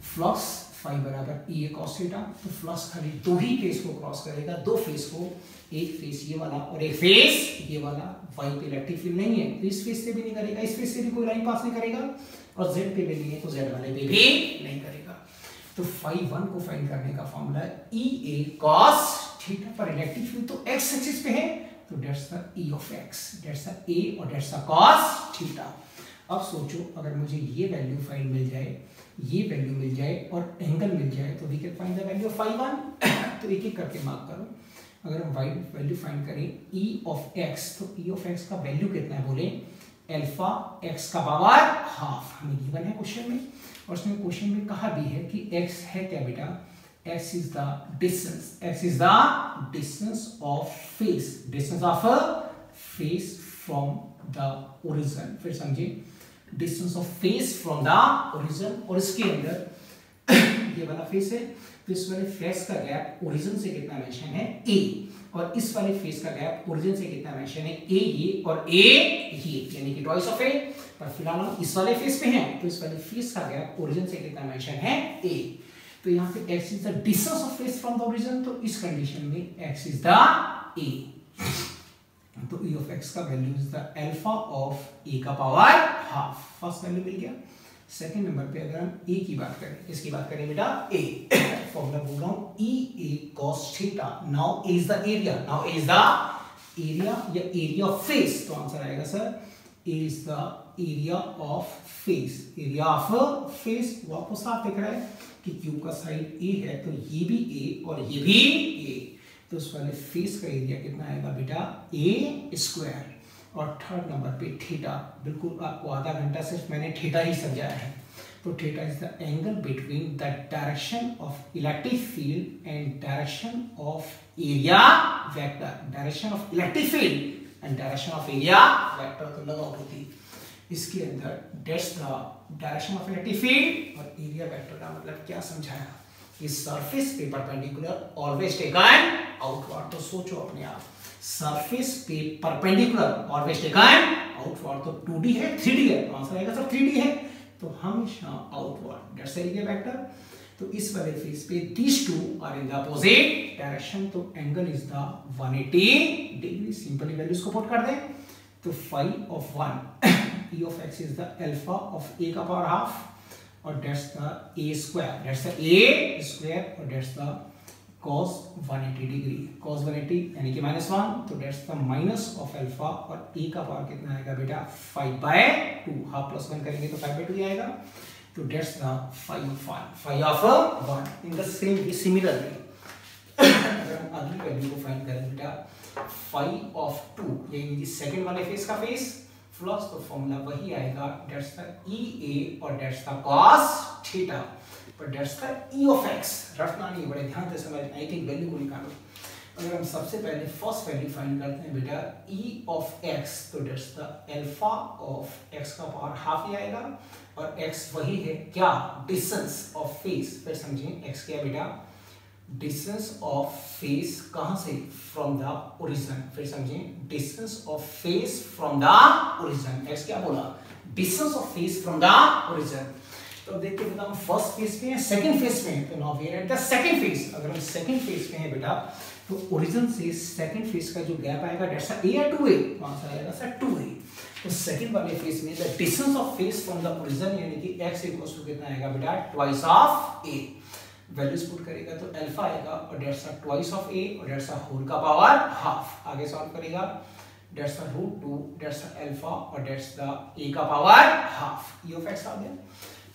फ्लक्स फाई बराबर ई ए cos थीटा, तो फ्लक्स खाली 2 ही फेस को क्रॉस करेगा, 2 फेस को, एक फेस ये वाला और एक फेस ये वाला। वाई पे इलेक्ट्रिक फील्ड नहीं है तो इस फेस से भी नहीं करेगा, इस फेस से भी कोई लाइन पास नहीं करेगा और जेड पे भी नहीं है तो जेड वाले पे भी नहीं करेगा। तो फाई 1 को फाइंड करने का फॉर्मूला है ई ए cos थीटा, पर इलेक्ट्रिक फील्ड तो एक्स एक्सिस पे है तो that's the E of x, that's the ए और दैट्स द cos थीटा। अब सोचो अगर मुझे ये वैल्यू फाइंड मिल जाए, ये वैल्यू मिल जाए और एंगल मिल जाए तो we can find the value of phi 1। तो एक एक करके मार्क करो। अगर हम वैल्यू फाइंड करें ई ऑफ एक्स, तो ई ऑफ एक्स का वैल्यू कितना है बोले अल्फा एक्स का पावर हाफ, हमें गिवन है क्वेश्चन में। और उसमें क्वेश्चन में कहा भी है कि x है क्या बेटा, x is the distance of face from the origin. फिर समझिए, distance of face from the origin, और इसके अंदर ये वाला फेस है तो इस वाले फेस का गैप ओरिजिन से कितना मेंशन है, a, और इस वाले फेस का गैप ओरिजिन से कितना मेंशन है, a ये और a ये, यानी कि ट्वाइस ऑफ a। पर फिलहाल हम इस वाले फेस पे हैं तो इस वाले फेस का गैप ओरिजिन से कितना मेंशन है, a। तो यहाँ पे x is the distance of face from the origin, तो इस कंडीशन में x इज द a। तो e ऑफ x का value is the alpha of a का पावर हाफ। फर्स्ट वैल्यू मिल गया। सेकंड नंबर पे अगर हम a की बात करें, इसकी बात करें बेटा a, फॉर्मूला बोल रहा हूं EA cos theta. Now a is the area, या एरिया ऑफ फेस, तो आंसर आएगा sir a is the area of face. वो आपको साफ दिख रहा है कि क्यूब का साइड a है तो ये भी a और ये भी a, तो उस वाले फेस का एरिया कितना आएगा बेटा, a स्क्वायर। और थर्ड नंबर पे थीटा, बिल्कुल आपको आधा घंटा सिर्फ मैंने थीटा ही समझाया है। तो theta is the angle between the direction of electric field and direction of area vector. Direction of electric field and direction of area vector, तो लगाओ होती इसके अंदर that's the direction of electric field और area vector का मतलब क्या समझाया, इस सरफेस पे परपेंडिकुलर ऑलवेज टेकन आउटवर्ड। तो सोचो अपने आप, सरफेस पे परपेंडिकुलर ऑलवेज टेकन आउटवर्ड, तो 2D है 3D है, तो आंसर आएगा सर 3D है, तो हमेशा आउटवर्ड, दैट्स एरिया वेक्टर। तो इस वाले फेस पे these two are in the opposite direction, तो angle is the 180 degree. Simply values को पुट कर दें तो phi of 1 e of x is the alpha of a का पावर हाफ, और that's the a square, और that's the cos 180 degree, cos 180 यानी कि -1, तो that's the minus of alpha, और a का पावर कितना आएगा बेटा 5/2, हाफ प्लस 1 करेंगे तो 5/2 आएगा, तो that's the phi of 1 in the same way. Similarly अगर हम अगली वैल्यू को फाइंड करें बेटा phi of 2, यानी सेकंड वाले फेस का फेस फ्लक्स, तो फॉर्मूला वही आएगा, that's the EA और that's the cos थीटा, पर that's the E of x। रटना नहीं, बड़े ध्यान से समझना, एक एक वैल्यू को निकालो। अगर हम सबसे पहले फर्स्ट वैल्यू फाइंड करते हैं बेटा E of x, तो that's the alpha of x का पावर हाफ ही आएगा, और x वही है क्या, डिस्टेंस ऑफ फेस। फिर समझिए x क्या बेटा, डिस्टेंस ऑफ फेस कहां से, फ्रॉम द ओरिजिन। फिर समझिए distance of face from the origin, x क्या बोला, distance of face from the origin. तो देखते हैं हम फर्स्ट फेस पे हैं, सेकंड फेस पे हैं, तो now we are at the second face. अगर हम सेकंड फेस पे हैं बेटा, तो ओरिजिन से सेकंड फेस का जो गैप आएगा दैट्स a या 2a, तो आंसर आएगा सर 2a। तो सेकंड वाले फेस में the distance of face from the origin यानी कि x इक्वल्स टू कितना आएगा बेटा, twice of a। Values put करेगा तो अल्फा आएगा, और दैट्स ट्वाइस ऑफ a, और दैट्स होल का पावर हाफ। आगे सॉल्व करेगा, दैट्स √2, दैट्स अल्फा, और दैट्स a का power half. e of x आ गया।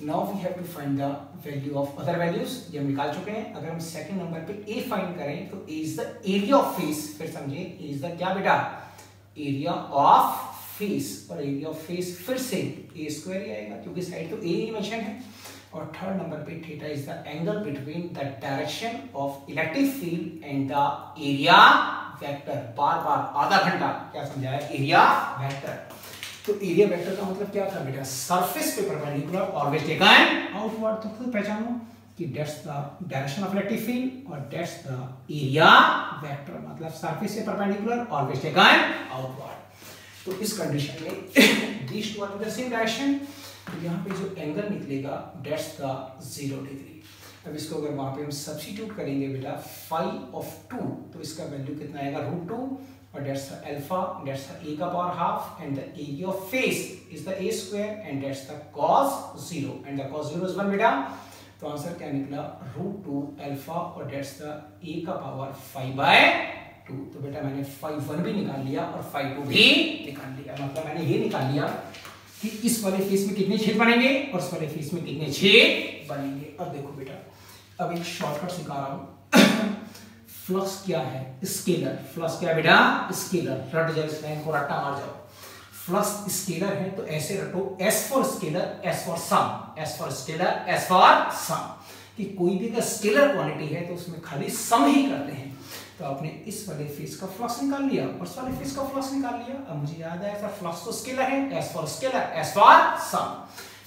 Now we have to find the value of other values, ये हम निकाल चुके हैं। अगर हम सेकंड नंबर पे a फाइंड करें तो a is the area of face. फिर समझिए a इज द क्या बेटा, एरिया ऑफ फेस, और एरिया ऑफ फेस फिर से a स्क्वायर ही आएगा क्योंकि साइड तो a ही मेंशन है। और थर्ड नंबर पे theta is the angle between the direction of electric field and the area vector. बार बार आधा घंटा क्या समझाया, एरिया वेक्टर। तो एरिया वेक्टर का मतलब क्या था बेटा, सरफेस पे परपेंडिकुलर ऑलवेज टेकन आउटवर्ड। तो खुद पहचानो कि that's the direction of electric field और दैट्स द एरिया वेक्टर, मतलब सरफेस से परपेंडिकुलर ऑलवेज टेकन आउटवर्ड। तो इस कंडीशन में these two are in the same direction, तो यहाँ पे जो एंगल निकलेगा दैट्स द 0 डिग्री। अब इसको अगर वहां पे हम सब्स्टिट्यूट करेंगे बेटा phi of 2, तो इसका वैल्यू कितना आएगा √2, और that's the alpha, that's the a का power half, and the area of face is the a square, and that's the cos 0, and the cos 0 is 1 बेटा। तो आंसर क्या निकला, √2 अल्फा, और that's the a का पावर 5/2। तो बेटा मैंने phi 1 भी निकाल लिया और phi 2 भी निकाल लिया, मतलब मैंने ये निकाल लिया कि इस वाले फेस में कितने छेद बनेंगे और इस वाले फेस में कितने छेद बनेंगे। अब देखो बेटा, अब एक शॉर्टकट सिखा रहा हूं। फ्लक्स क्या है, स्केलर। फ्लक्स क्या है बेटा, स्केलर। रट जाओ, इस लाइन को रट्टा मार जाओ। फ्लक्स स्केलर है तो ऐसे रटो, S for scalar, S for sum, S for scalar, S for sum, कि कोई भी अगर स्केलर क्वांटिटी है तो उसमें खाली सम ही करते हैं। तो आपने इस वाले फेस का फ्लक्स निकाल लिया और इस वाले फेस का फ्लक्स निकाल लिया। अब मुझे याद आया फ्लक्स तो स्केलर है, S for scalar, S for sum.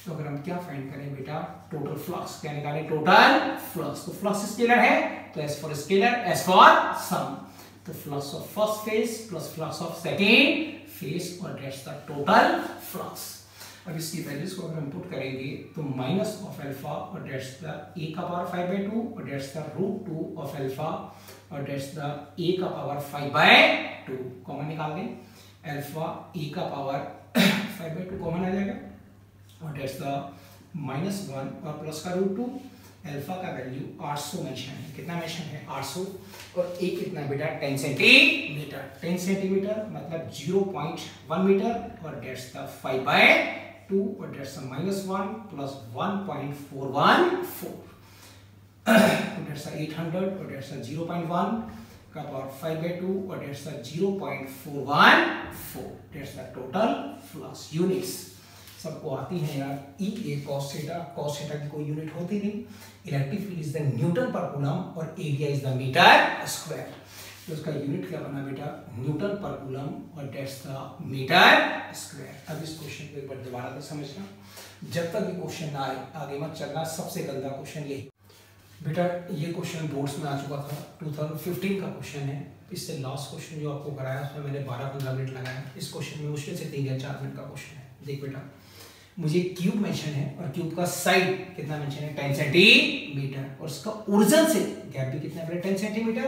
तो अगर हम क्या फाइंड करें बेटा, टोटल फ्लक्स, क्या निकालें, टोटल फ्लक्स। तो फ्लक्स स्केलर है तो S for scalar, S for sum. तो flux of first face plus flux of second face और दैट्स द टोटल फ्लक्स। अब इसकी वैल्यूज को अगर हम पुट करेंगे तो माइनस ऑफ अल्फा और दैट्स द a का पावर 5/2 और दैट्स द √2 ऑफ अल्फा और दैट्स द a का पावर 5/2 कॉमन निकाल दें। अल्फा a का पावर 5/2 कॉमन आ जाएगा और दैट्स द -1 और प्लस का √2। अल्फा का वैल्यू 800 मेंशन है, कितना मेंशन है, 800, और a कितना बेटा, 10 सेंटीमीटर। 10 सेंटीमीटर मतलब 0.1 मीटर और दैट्स द 5/2 और दैट्स द -1 प्लस 1.414 तो दैट्स द 800 और दैट्स द 0.1 का पावर 5/2 और that's the 0.414 that's the total flux units. सबको आती है यार, E cos थीटा की कोई यूनिट होती नहीं। Electric field is the newton per coulomb और area is the metre square. तो उसका यूनिट क्या बना बेटा, न्यूटन पर कूलम और दैट्स द मीटर स्क्वायर। अब इस क्वेश्चन को एक बार दोबारा से समझना, जब तक ये क्वेश्चन ना आए आगे मत चलना। सबसे गंदा क्वेश्चन ये बेटा, ये क्वेश्चन बोर्ड्स में आ चुका था, 2015 का क्वेश्चन है। इससे लास्ट क्वेश्चन जो आपको कराया उसमें मैंने 12-15 मिनट लगाया। इस क्वेश्चन में मुश्किल से 3 या 4 मिनट का क्वेश्चन है। देख बेटा, मुझे क्यूब मेंशन है और क्यूब का साइड कितना मेंशन है, 10 सेंटीमीटर, और उसका ओरिजिन से गैप भी कितना है, 10 सेंटीमीटर,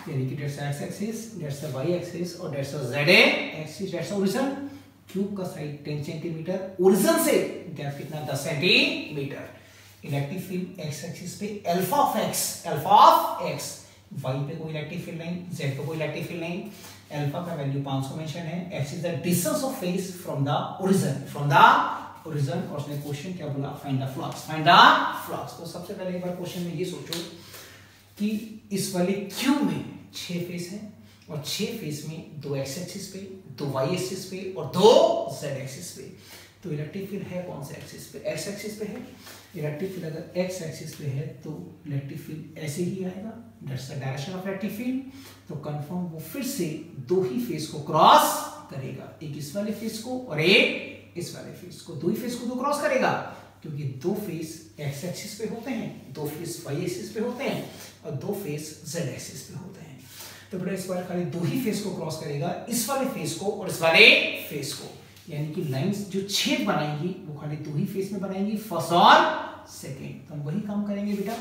यानी कि that's x axis, that's the y axis और that's the z axis, that's origin. Cube का साइड 10 सेंटीमीटर, ओरिजिन से गैप कितना, 10 centimetre. Electric field x axis पे अल्फा ऑफ एक्स, वाई पे कोई इलेक्ट्रिक फील्ड नहीं, जेड पे कोई इलेक्ट्रिक फील्ड नहीं। अल्फा का वैल्यू 500 मेंशन है। X is the distance of face from the origin, और उसने क्वेश्चन क्या बोला, फाइंड द फ्लक्स। तो सबसे पहले एक बार क्वेश्चन में ये सोचो कि इस वाले क्यूब में 6 फेस हैं और 6 फेस में 2 एक्स एक्सिस पे, 2 वाई एक्सिस पे और 2 जेड एक्सिस पे। तो इलेक्ट्रिक फील्ड है कौन से एक्सिस पे, एक्स एक्सिस पे है। इलेक्ट्रिक फील्ड अगर एक्स एक्सिस पे है तो इलेक्ट्रिक फील्ड ऐसे ही आएगा, that's the direction of electric field. तो कंफर्म वो फिर से 2 ही फेस को क्रॉस करेगा, एक इस वाले फेस को और एक इस वाले फेस को। 2 ही फेस को तो क्रॉस करेगा क्योंकि 2 फेस एक्स एक्सिस पे होते हैं, 2 फेस वाई एक्सिस पे होते हैं और 2 फेस जेड एक्सिस पे होते हैं। तो बेटा इस बार खाली 2 ही फेस को क्रॉस करेगा, इस वाले फेस को और इस वाले फेस को, यानी कि लाइंस जो छेद बनाएंगी वो खाली 2 ही फेस में बनाएंगी, फर्स्ट और सेकेंड। तो हम वही काम करेंगे बेटा,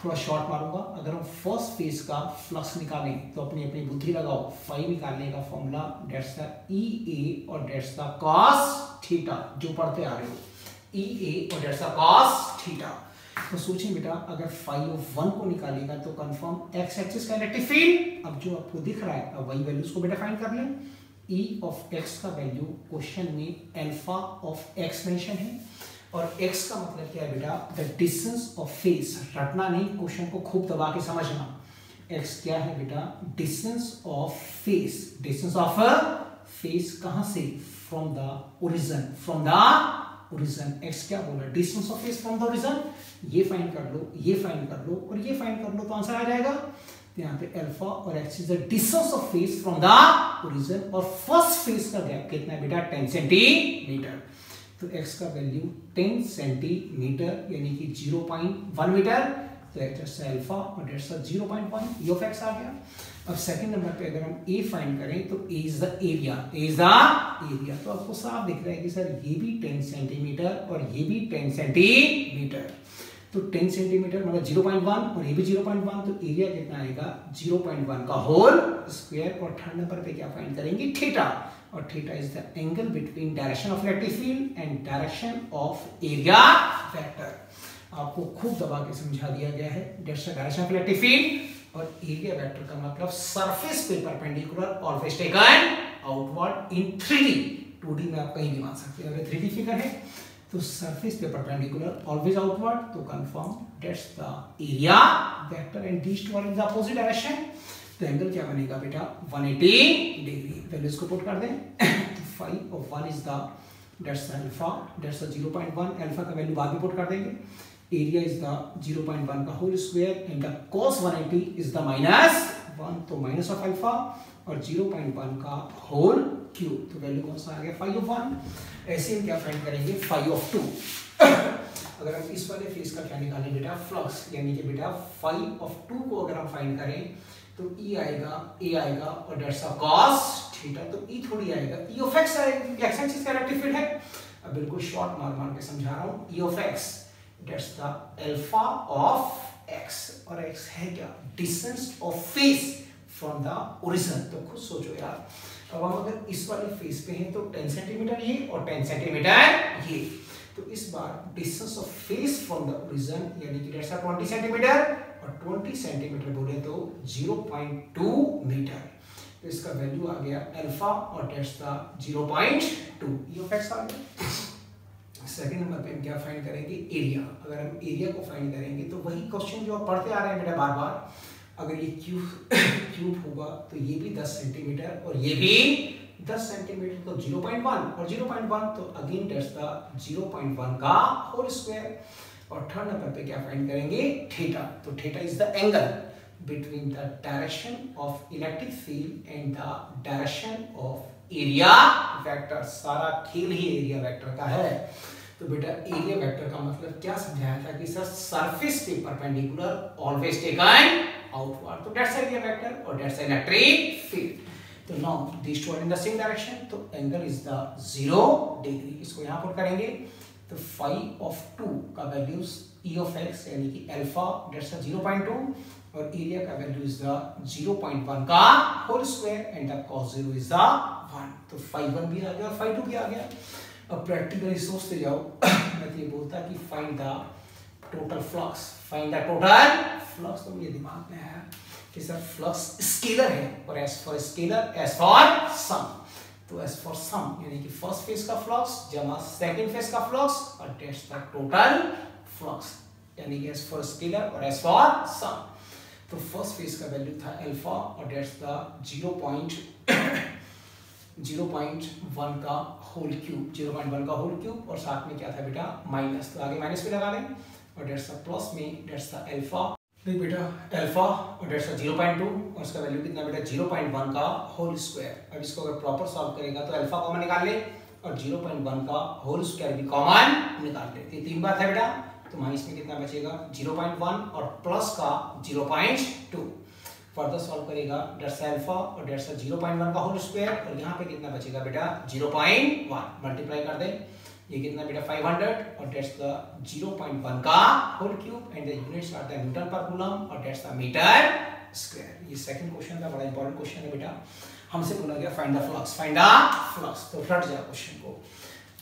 थोड़ा शॉर्ट मारूंगा। अगर हम फर्स्ट फेस का फ्लक्स निकालें तो अपनी अपनी बुद्धि लगाओ। फाई निकालने का फॉर्मूला दैट्स द EA और दैट्स द cos थीटा, जो पढ़ते आ रहे हो, EA और दैट्स द cos थीटा। तो सोचिए बेटा, अगर फाई ऑफ 1 को निकालेगा तो कंफर्म एक्स एक्सिस का इलेक्ट्रिक फील्ड, अब जो आपको दिख रहा है, अब वही वैल्यूज को बेटा फाइंड कर लें। E ऑफ x का वैल्यू क्वेश्चन में अल्फा ऑफ x मेंशन है और x का मतलब क्या है बेटा, द डिस्टेंस ऑफ फेस। रटना नहीं, क्वेश्चन को खूब दबा के समझना। x क्या है बेटा, distance of face. Distance of face कहां से, फ्रॉम द ओरिजिन। x क्या बोला, distance of face from the origin. ये फाइंड कर लो, ये फाइंड कर लो और ये फाइंड कर लो, तो आंसर आ जाएगा। यहाँ पे अल्फा और x is the distance of face from the origin, और फर्स्ट फेस का गैप कितना है बेटा, 10 सेंटीमीटर। तो एक्स का वैल्यू 10 सेंटीमीटर यानी कि 0.1 मीटर। तो एक्स अल्फा और दैट्स 0.1, ये ऑफ एक्स आ गया। अब सेकंड नंबर पे अगर हम ए फाइंड करें तो ए इज द एरिया, तो आपको साफ दिख रहा है कि सर ये भी 10 सेंटीमीटर और ये भी 10 सेंटीमीटर। तो 10 सेंटीमीटर मतलब 0.1 और ये भी 0.1, तो एरिया कितना आएगा, 0.1 का होल स्क्वायर। और थर्ड नंबर पे क्या फाइंड करेंगे, थीटा, और theta is the angle between direction of electric field and direction of area vector. आपको खूब दबा के समझा दिया गया है, डायरेक्शन ऑफ इलेक्ट्रिक फील्ड और एरिया वेक्टर का मतलब सरफेस पे परपेंडिकुलर ऑलवेज टेकन आउटवर्ड इन 3D। 2D में आप कहीं भी मान सकते हैं, और 3D फिगर है तो सरफेस पे परपेंडिकुलर ऑलवेज आउटवर्ड, तो confirm that's the area vector and these two are in the opposite direction. तो एंगल क्या बनेगा बेटा, 180 डिग्री। वैल्यूज को पुट कर दें। phi of 1 is the that's the alpha, that's the 0.1. Alpha का वैल्यू बाद में पुट कर देंगे. एरिया इज द 0.1 का whole square and the cos 180 is the -1, तो माइनस ऑफ अल्फा और 0.1 का होल क्यूब. तो वैल्यू कौन सा आ गया? Phi of 1. ऐसे हम क्या फाइंड करेंगे? Phi of 2. अगर हम इस वाले फेस का क्या निकालें बेटा? फ्लक्स, यानी कि बेटा फाई ऑफ 2 को अगर हम फाइंड करें तो E आएगा, A आएगा और डेट्स अ cos थीटा. तो E थोड़ी आएगा, E ऑफ x आएगा. x एक्सिस का इलेक्ट्रिक फील्ड है. अब बिल्कुल शॉर्ट मार के समझा रहा हूं. E of x that's the alpha of x, और x है क्या? Distance of face from the origin. तो खुद सोचो यार, अब हम अगर इस वाले फेस पे हैं तो 10 सेंटीमीटर ये और 10 सेंटीमीटर ये. तो इस बार distance of face from the origin यानी कि डेट्स 20 सेंटीमीटर और 20 सेंटीमीटर बोले तो 0.2 मीटर. तो इसका वैल्यू आ गया अल्फा और डेट्स द 0.2. ये ऑफ x आ गया. सेकंड नंबर पे हम क्या फाइंड करेंगे? एरिया. अगर हम एरिया को फाइंड करेंगे तो वही क्वेश्चन जो आप पढ़ते आ रहे हैं बेटा बार बार. अगर ये क्यूब होगा तो ये भी 10 सेंटीमीटर और ये भी 10 सेंटीमीटर, तो 0.1 और 0.1 तो अगेन डेट्स द 0.1 का होल स्क्वायर. और थर्ड नंबर पे क्या फाइंड करेंगे? थीटा. तो theta is the angle between the direction of electric field and the direction of area vector. सारा खेल ही एरिया वेक्टर का है. तो बेटा एरिया वेक्टर का मतलब क्या समझाया था कि सर सरफेस पे परपेंडिकुलर ऑलवेज टेकन आउटवर्ड. तो दैट्स एरिया वेक्टर और दैट्स इलेक्ट्रिक फील्ड. तो now this two are in the same direction. तो एंगल इज द 0 डिग्री. इसको यहां पुट करेंगे तो फाई ऑफ 2 का वैल्यूज E ऑफ x यानी कि अल्फा डेट्स 0.2 और एरिया का वैल्यू इज द 0.1 का whole square and the cos 0 is the 1. तो फाई 1 भी आ गया और फाई 2 भी आ गया. अब प्रैक्टिकली सोचते जाओ. मैं तो ये बोलता कि find the total flux, find the total flux. तो ये दिमाग में है कि सर फ्लक्स स्केलर है और S for scalar S for sum. तो एज फॉर सम यानी कि फर्स्ट फेज का फ्लक्स जमा सेकंड फेज का फ्लक्स और टेस्ट द टोटल फ्लक्स यानी कि एज फॉर स्केलर और एज फॉर सम. तो फर्स्ट फेज का वैल्यू था अल्फा और दैट्स द 0.1 का होल क्यूब, 0.1 का होल क्यूब और साथ में क्या था बेटा? माइनस. तो आगे माइनस भी लगा लें और दैट्स द प्लस में दैट्स द अल्फा. नहीं बेटा अल्फा और डेट्स 0.2 और इसका वैल्यू कितना बेटा? 0.1 का होल स्क्वायर. अब इसको अगर प्रॉपर सॉल्व करेगा तो अल्फा कॉमन निकाल ले और 0.1 का होल स्क्वायर भी कॉमन निकाल ले. ये तीन बार है बेटा. तो माइनस में कितना बचेगा? 0.1 और प्लस का 0.2. फर्दर सॉल्व करेगा डेट्स अल्फा और डेट्स 0.1 का होल स्क्वायर और यहाँ पे कितना बचेगा बेटा? 0.1. मल्टीप्लाई कर दे. ये कितना बेटा? 500 और डेट्स द 0.1 का whole cube and the units are the newton per coulomb और डेट्स द मीटर स्क्वायर. ये सेकंड क्वेश्चन था, बड़ा इंपॉर्टेंट क्वेश्चन है बेटा. हमसे बोला गया find the flux, find the flux. तो रट जा क्वेश्चन को.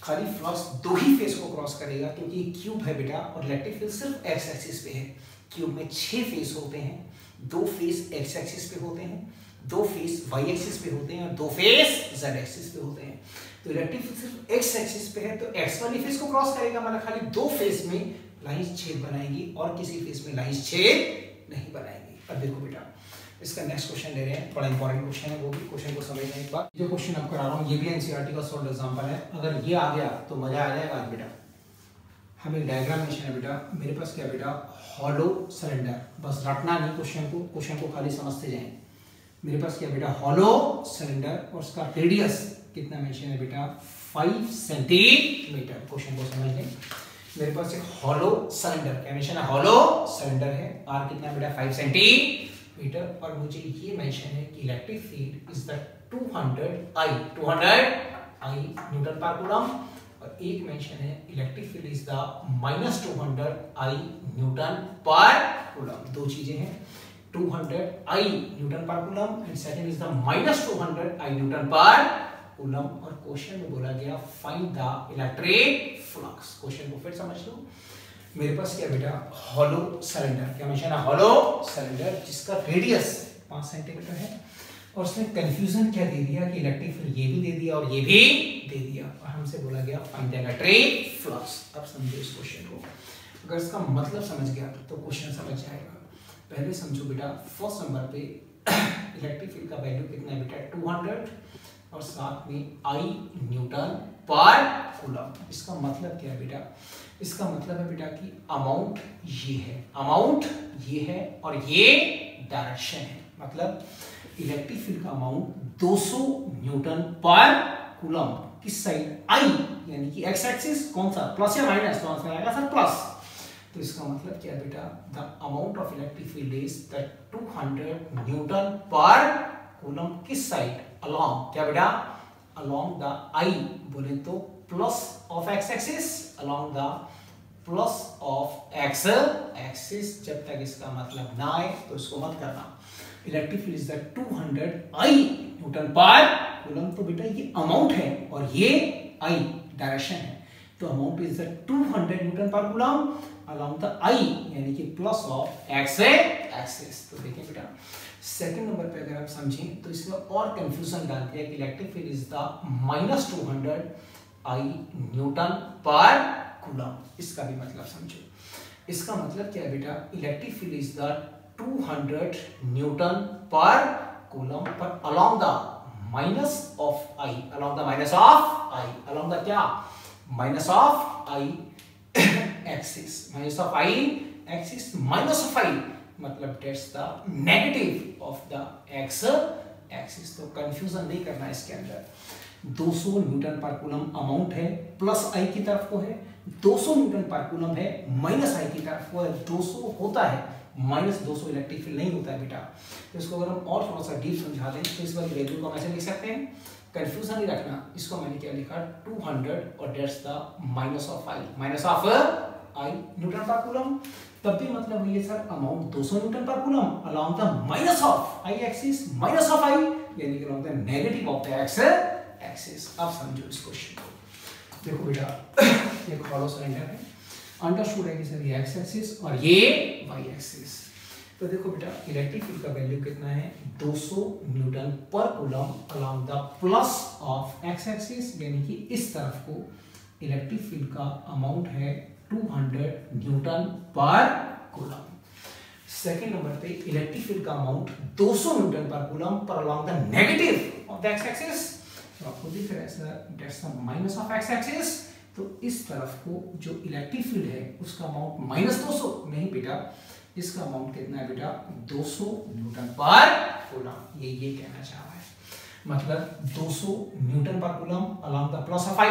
खाली फ्लक्स दो ही फेस को क्रॉस करेगा क्योंकि ये क्यूब है बेटा और इलेक्ट्रिक फील्ड सिर्फ एक्स एक्सिस पे है. क्यूब में 6 फेस होते हैं. 2 फेस एक्स एक्सिस पे होते हैं, 2 फेस वाई एक्सिस पे होते हैं और 2 फेस जेड एक्सिस पे होते हैं. तो इलेक्ट्रिक फील्ड सिर्फ एक्स एक्सिस पे है तो एक्स वाली फेस को क्रॉस करेगा, मतलब खाली 2 फेस में लाइंस छेद बनाएगी और किसी फेस में लाइंस छेद नहीं बनाएगी. अब देखो बेटा इसका नेक्स्ट क्वेश्चन ले रहे हैं. बड़ा इंपॉर्टेंट क्वेश्चन है, वो भी क्वेश्चन को समझना एक बार. जो क्वेश्चन अब करा रहा हूँ ये भी एनसीईआरटी का सॉल्व एग्जांपल है. अगर ये आ गया तो मजा आ जाएगा आज बेटा. हमें डायग्राम मेंशन है बेटा. मेरे पास क्या बेटा? Hollow cylinder. बस रटना नहीं क्वेश्चन को खाली समझते जाएं. मेरे पास क्या बेटा? हॉलो सिलेंडर और उसका रेडियस कितना मेंशन है बेटा? 5 सेंटीमीटर. क्वेश्चन को समझ लें. मेरे पास एक हॉलो सिलेंडर, क्या मेंशन है? हॉलो सिलेंडर है. आर कितना बेटा? 5 सेंटीमीटर. और मुझे ये मेंशन है कि electric field is the 200 I newton per coulomb और एक मेंशन है electric field is the -200 I newton per coulomb. दो चीजें हैं. 200 I newton per coulomb and second is the -200 I newton per coulomb. और क्वेश्चन में बोला गया find the electric flux. Question को फिर समझ लो. मेरे पास क्या बेटा? हॉलो सिलेंडर, क्या मेंशन है? हॉलो सिलेंडर जिसका रेडियस 5 सेंटीमीटर है और उसने कंफ्यूजन क्या दे दिया कि इलेक्ट्रिक फील्ड ये भी दे दिया और ये भी दे दिया और हमसे बोला गया फाइंड द इलेक्ट्रिक फ्लक्स. अब समझो इस क्वेश्चन को. अगर इसका मतलब समझ गया तो क्वेश्चन समझ जाएगा. पहले समझो बेटा फर्स्ट नंबर पे इलेक्ट्रिक फील्ड का वैल्यू कितना है बेटा? 200 और साथ में I न्यूटन पर कूलम। इसका मतलब क्या है बेटा? इसका मतलब है बेटा कि अमाउंट ये है, अमाउंट ये है और ये डायरेक्शन है। मतलब इलेक्ट्रिक फील्ड का अमाउंट 200 न्यूटन पर कूलम किस साइड? I यानी कि एक्स एक्सिस कौन सा, प्लस या माइनस? तो आंसर आएगा सर प्लस। तो इसका मतलब क्या है बेटा? The amount of electric field is the 200 newton per coulomb किस साइड? अलोंग क्या बेटा? अलोंग द I बोले तो plus of x axis, along the plus of x axis. जब तक इसका मतलब ना आए तो इसको मत करना। Electric field is the 200 I newton per coulomb. तो बेटा ये अमाउंट है और ये I डायरेक्शन है। तो amount is the 200 newton per coulomb along the I यानी कि प्लस ऑफ एक्स एक्सिस। तो देखिए बेटा सेकंड नंबर पे अगर आप समझें तो इसमें और कंफ्यूजन डाल दिया कि electric field is the -200 I newton per coulomb. इसका भी मतलब समझो। इसका मतलब क्या है बेटा? Electric field is the 200 newton per coulomb पर along the minus of I, along the minus of I, along the क्या? Minus of I axis, minus of I axis, minus of I मतलब that's the negative of the x axis. तो confusion नहीं करना इसके अंदर। 200 newton per coulomb amount है, plus I की तरफ को है, 200 न्यूटन पर कूलम है, माइनस I की तरफ को है। 200 होता है, माइनस 200 इलेक्ट्रिक फील्ड नहीं होता है बेटा। तो इसको अगर हम और थोड़ा सा डीप समझा दें तो इस वाली वैल्यू को हम ऐसे लिख सकते हैं, कंफ्यूजन नहीं रखना। इसको मैंने क्या लिखा? 200 और that's the minus of I, minus of I newton per coulomb. तब भी मतलब हुई है sir amount 200 newton per coulomb along the minus of I axis, minus of I यानी कि along the negative of the x axis. अब समझो इस क्वेश्चन को। देखो बेटा एक हॉलो सिलेंडर है, अंडरस्टूड है कि सर ये एक्स एक्सिस और ये वाई एक्सिस। तो देखो बेटा इलेक्ट्रिक फील्ड का वैल्यू कितना है? 200 newton per coulomb along the plus of x axis यानी कि इस तरफ को इलेक्ट्रिक फील्ड का अमाउंट है 200 newton per coulomb. Second number पे इलेक्ट्रिक फील्ड का अमाउंट 200 न्यूटन पर कूलम पर along the negative of the x axis. तो आपको दिख रहा है sir that's the minus of x axis. तो इस तरफ को जो इलेक्ट्रिक फील्ड है उसका अमाउंट -200 नहीं बेटा, इसका अमाउंट कितना है बेटा? 200 न्यूटन पर कूलम। ये कहना चाह रहा है। मतलब 200 newton per coulomb along the plus of I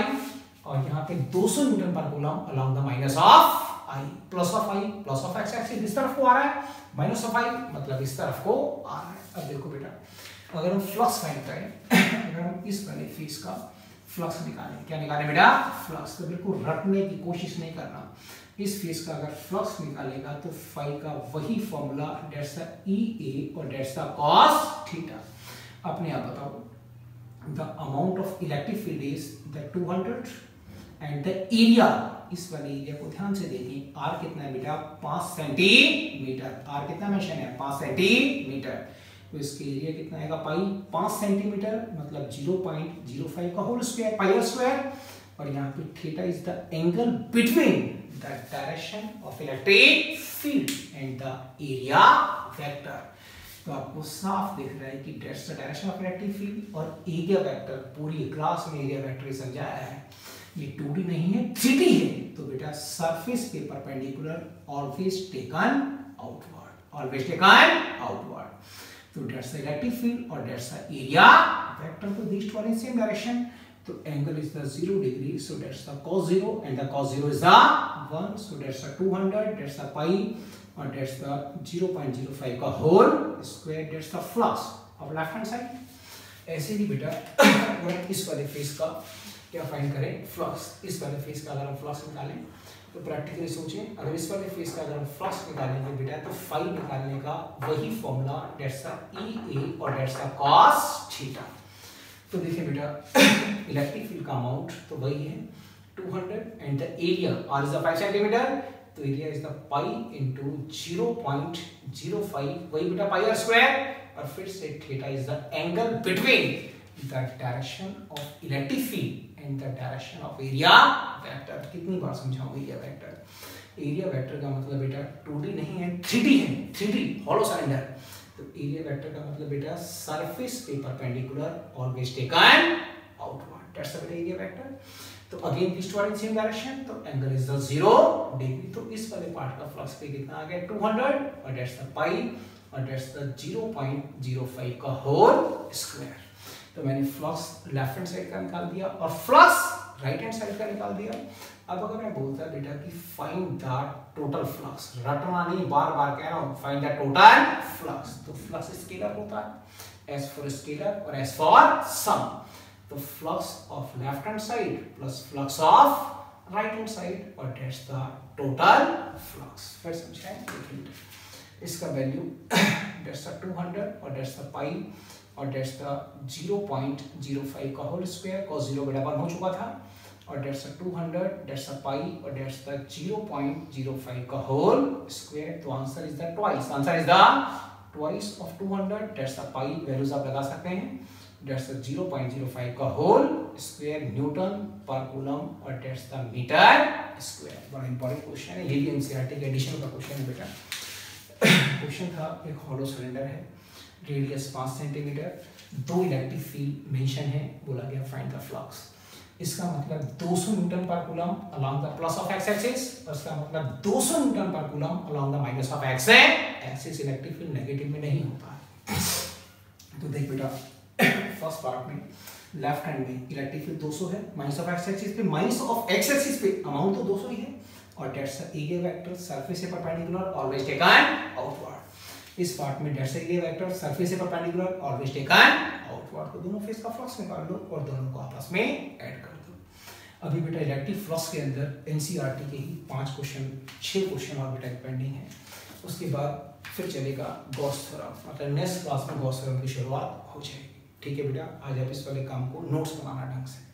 और यहाँ पे 200 newton per coulomb along the minus of I, plus of I, plus of x axis इस तरफ को आ रहा है, माइनस ऑफ I मतलब इस तरफ को आ रहा है। अब देखो बेटा अगर हम फ्लक्स फाइंड करें, अगर हम इस वाले फेस का फ्लक्स निकालें, क्या निकालें बेटा? फ्लक्स। तो बिल्कुल रटने की कोशिश नहीं करना। इस फेस का अगर फ्लक्स निकालेगा तो फाई का वही फॉर्मूला दैट्स द EA और दैट्स द cos थीटा। अपने आप बताओ the amount of electric field is the 200 and the area, इस वाले एरिया को ध्यान से देखिए, R कितना है बेटा? 5 सेंटीमीटर। R कितना मेंशन है? 5 सेंटीमीटर। तो इसके एरिया कितना आएगा? पाई 5 सेंटीमीटर मतलब 0.05 का होल स्क्वायर, पाई स्क्वायर। और यहाँ पे theta is the angle between the direction of electric field and the area vector. तो आपको साफ दिख रहा है कि that's the direction of electric field और एरिया वेक्टर पूरी क्लास में एरिया वेक्टर समझाया है। ये 2D नहीं है 3D है। तो बेटा सरफेस के perpendicular always taken outward, always taken outward. तो दैट्स द इलेक्ट्रिक फील्ड और दैट्स द एरिया वेक्टर। तो these two are in same direction. तो angle is the 0 degree, so that's the cos 0 and the cos 0 is the 1, so that's the 200, that's the pi और that's the 0.05 का whole square, that's the flux of left hand side. ऐसे ही बेटा अगर इस वाले face का क्या फाइंड करें? फ्लक्स। इस वाले फेस का अगर हम फ्लक्स निकालें तो प्रैक्टिकली सोचें, अगर इस वाले फेस का अगर हम फ्लक्स निकालेंगे बेटा तो फाई निकालने का वही फॉर्मूला दैट्स द EA और दैट्स द cos थीटा। तो देखिए बेटा इलेक्ट्रिक फील्ड का अमाउंट तो वही है 200 and the area R is the 5 centimetre. तो area is the pi into 0.05 वही बेटा पाई आर स्क्वायर। और फिर से theta is the angle between the direction of electric field and the direction of area vector. कितनी बार समझाऊं area vector? Area vector का मतलब बेटा 2D नहीं है 3D है, 3D हॉलो सिलेंडर। तो तो एरिया वेक्टर का मतलब बेटा सरफेस पे perpendicular always taken outward, that's the area vector. तो again eastward in same direction, तो एंगल इज द 0 डिग्री। तो इस वाले पार्ट का फ्लक्स पे कितना आ गया 200 और दैट्स द पाई और दैट्स द 0.05 का होल स्क्वायर। तो मैंने फ्लक्स लेफ्ट हैंड साइड का निकाल दिया और फ्लक्स राइट हैंड साइड का निकाल दिया। अब अगर मैं बोलता बेटा कि फाइंड द टोटल फ्लक्स, रटना नहीं, बार बार कह रहा हूं, फाइंड द टोटल फ्लक्स। तो फ्लक्स स्केलर होता है, एस फॉर स्केलर और एस फॉर सम। तो flux of left hand side plus flux of right hand side और दैट्स द टोटल फ्लक्स। फिर समझाएं, इसका वैल्यू दैट्स द 200 और दैट्स द पाई और दैट्स द 0.05 का होल स्क्वायर, cos 0 बटा 1 हो चुका था और that's the 200 that's the pi और दैट्स द 0.05 का होल स्क्वायर। तो answer is the twice, answer is the twice of 200 that's the pi, values आप लगा सकते हैं, दैट्स द 0.05 का whole square Newton per coulomb और दैट्स द मीटर स्क्वायर। बड़ा इंपॉर्टेंट क्वेश्चन है, ये भी एनसीईआरटी के एडिशन का क्वेश्चन है बेटा। क्वेश्चन था एक हॉलो सिलेंडर है, radius 5 centimetre, 2 electric field mention है, बोला गया फाइंड द फ्लक्स। इसका मतलब 200 newton per coulomb along the plus of x axis और इसका मतलब 200 newton per coulomb along the minus of x axis. Electric field negative में नहीं होता है। तो देख बेटा फर्स्ट पार्ट में लेफ्ट हैंड में इलेक्ट्रिक फील्ड 200 है, माइनस ऑफ एक्स एक्सिस पे, माइनस ऑफ एक्स एक्सिस पे अमाउंट तो 200 ही है और that's the area vector surface से परपेंडिकुलर ऑलवेज टेकन आउटवर्ड। इस पार्ट में that's the area vector surface से परपेंडिकुलर ऑलवेज टेकन आउटवर्ड। तो दोनों फेस का फ्लक्स निकाल लो और दोनों को आपस में ऐड कर दो। अभी बेटा इलेक्ट्रिक फ्लक्स के अंदर एनसीईआरटी के ही 5 क्वेश्चन 6 क्वेश्चन और बेटा पेंडिंग है। उसके बाद फिर चलेगा गॉस थ्योरम, मतलब नेक्स्ट क्लास में गॉस थ्योरम की शुरुआत हो जाएगी। ठीक है बेटा, आज आप इस वाले काम को नोट्स बनाना ढंग से।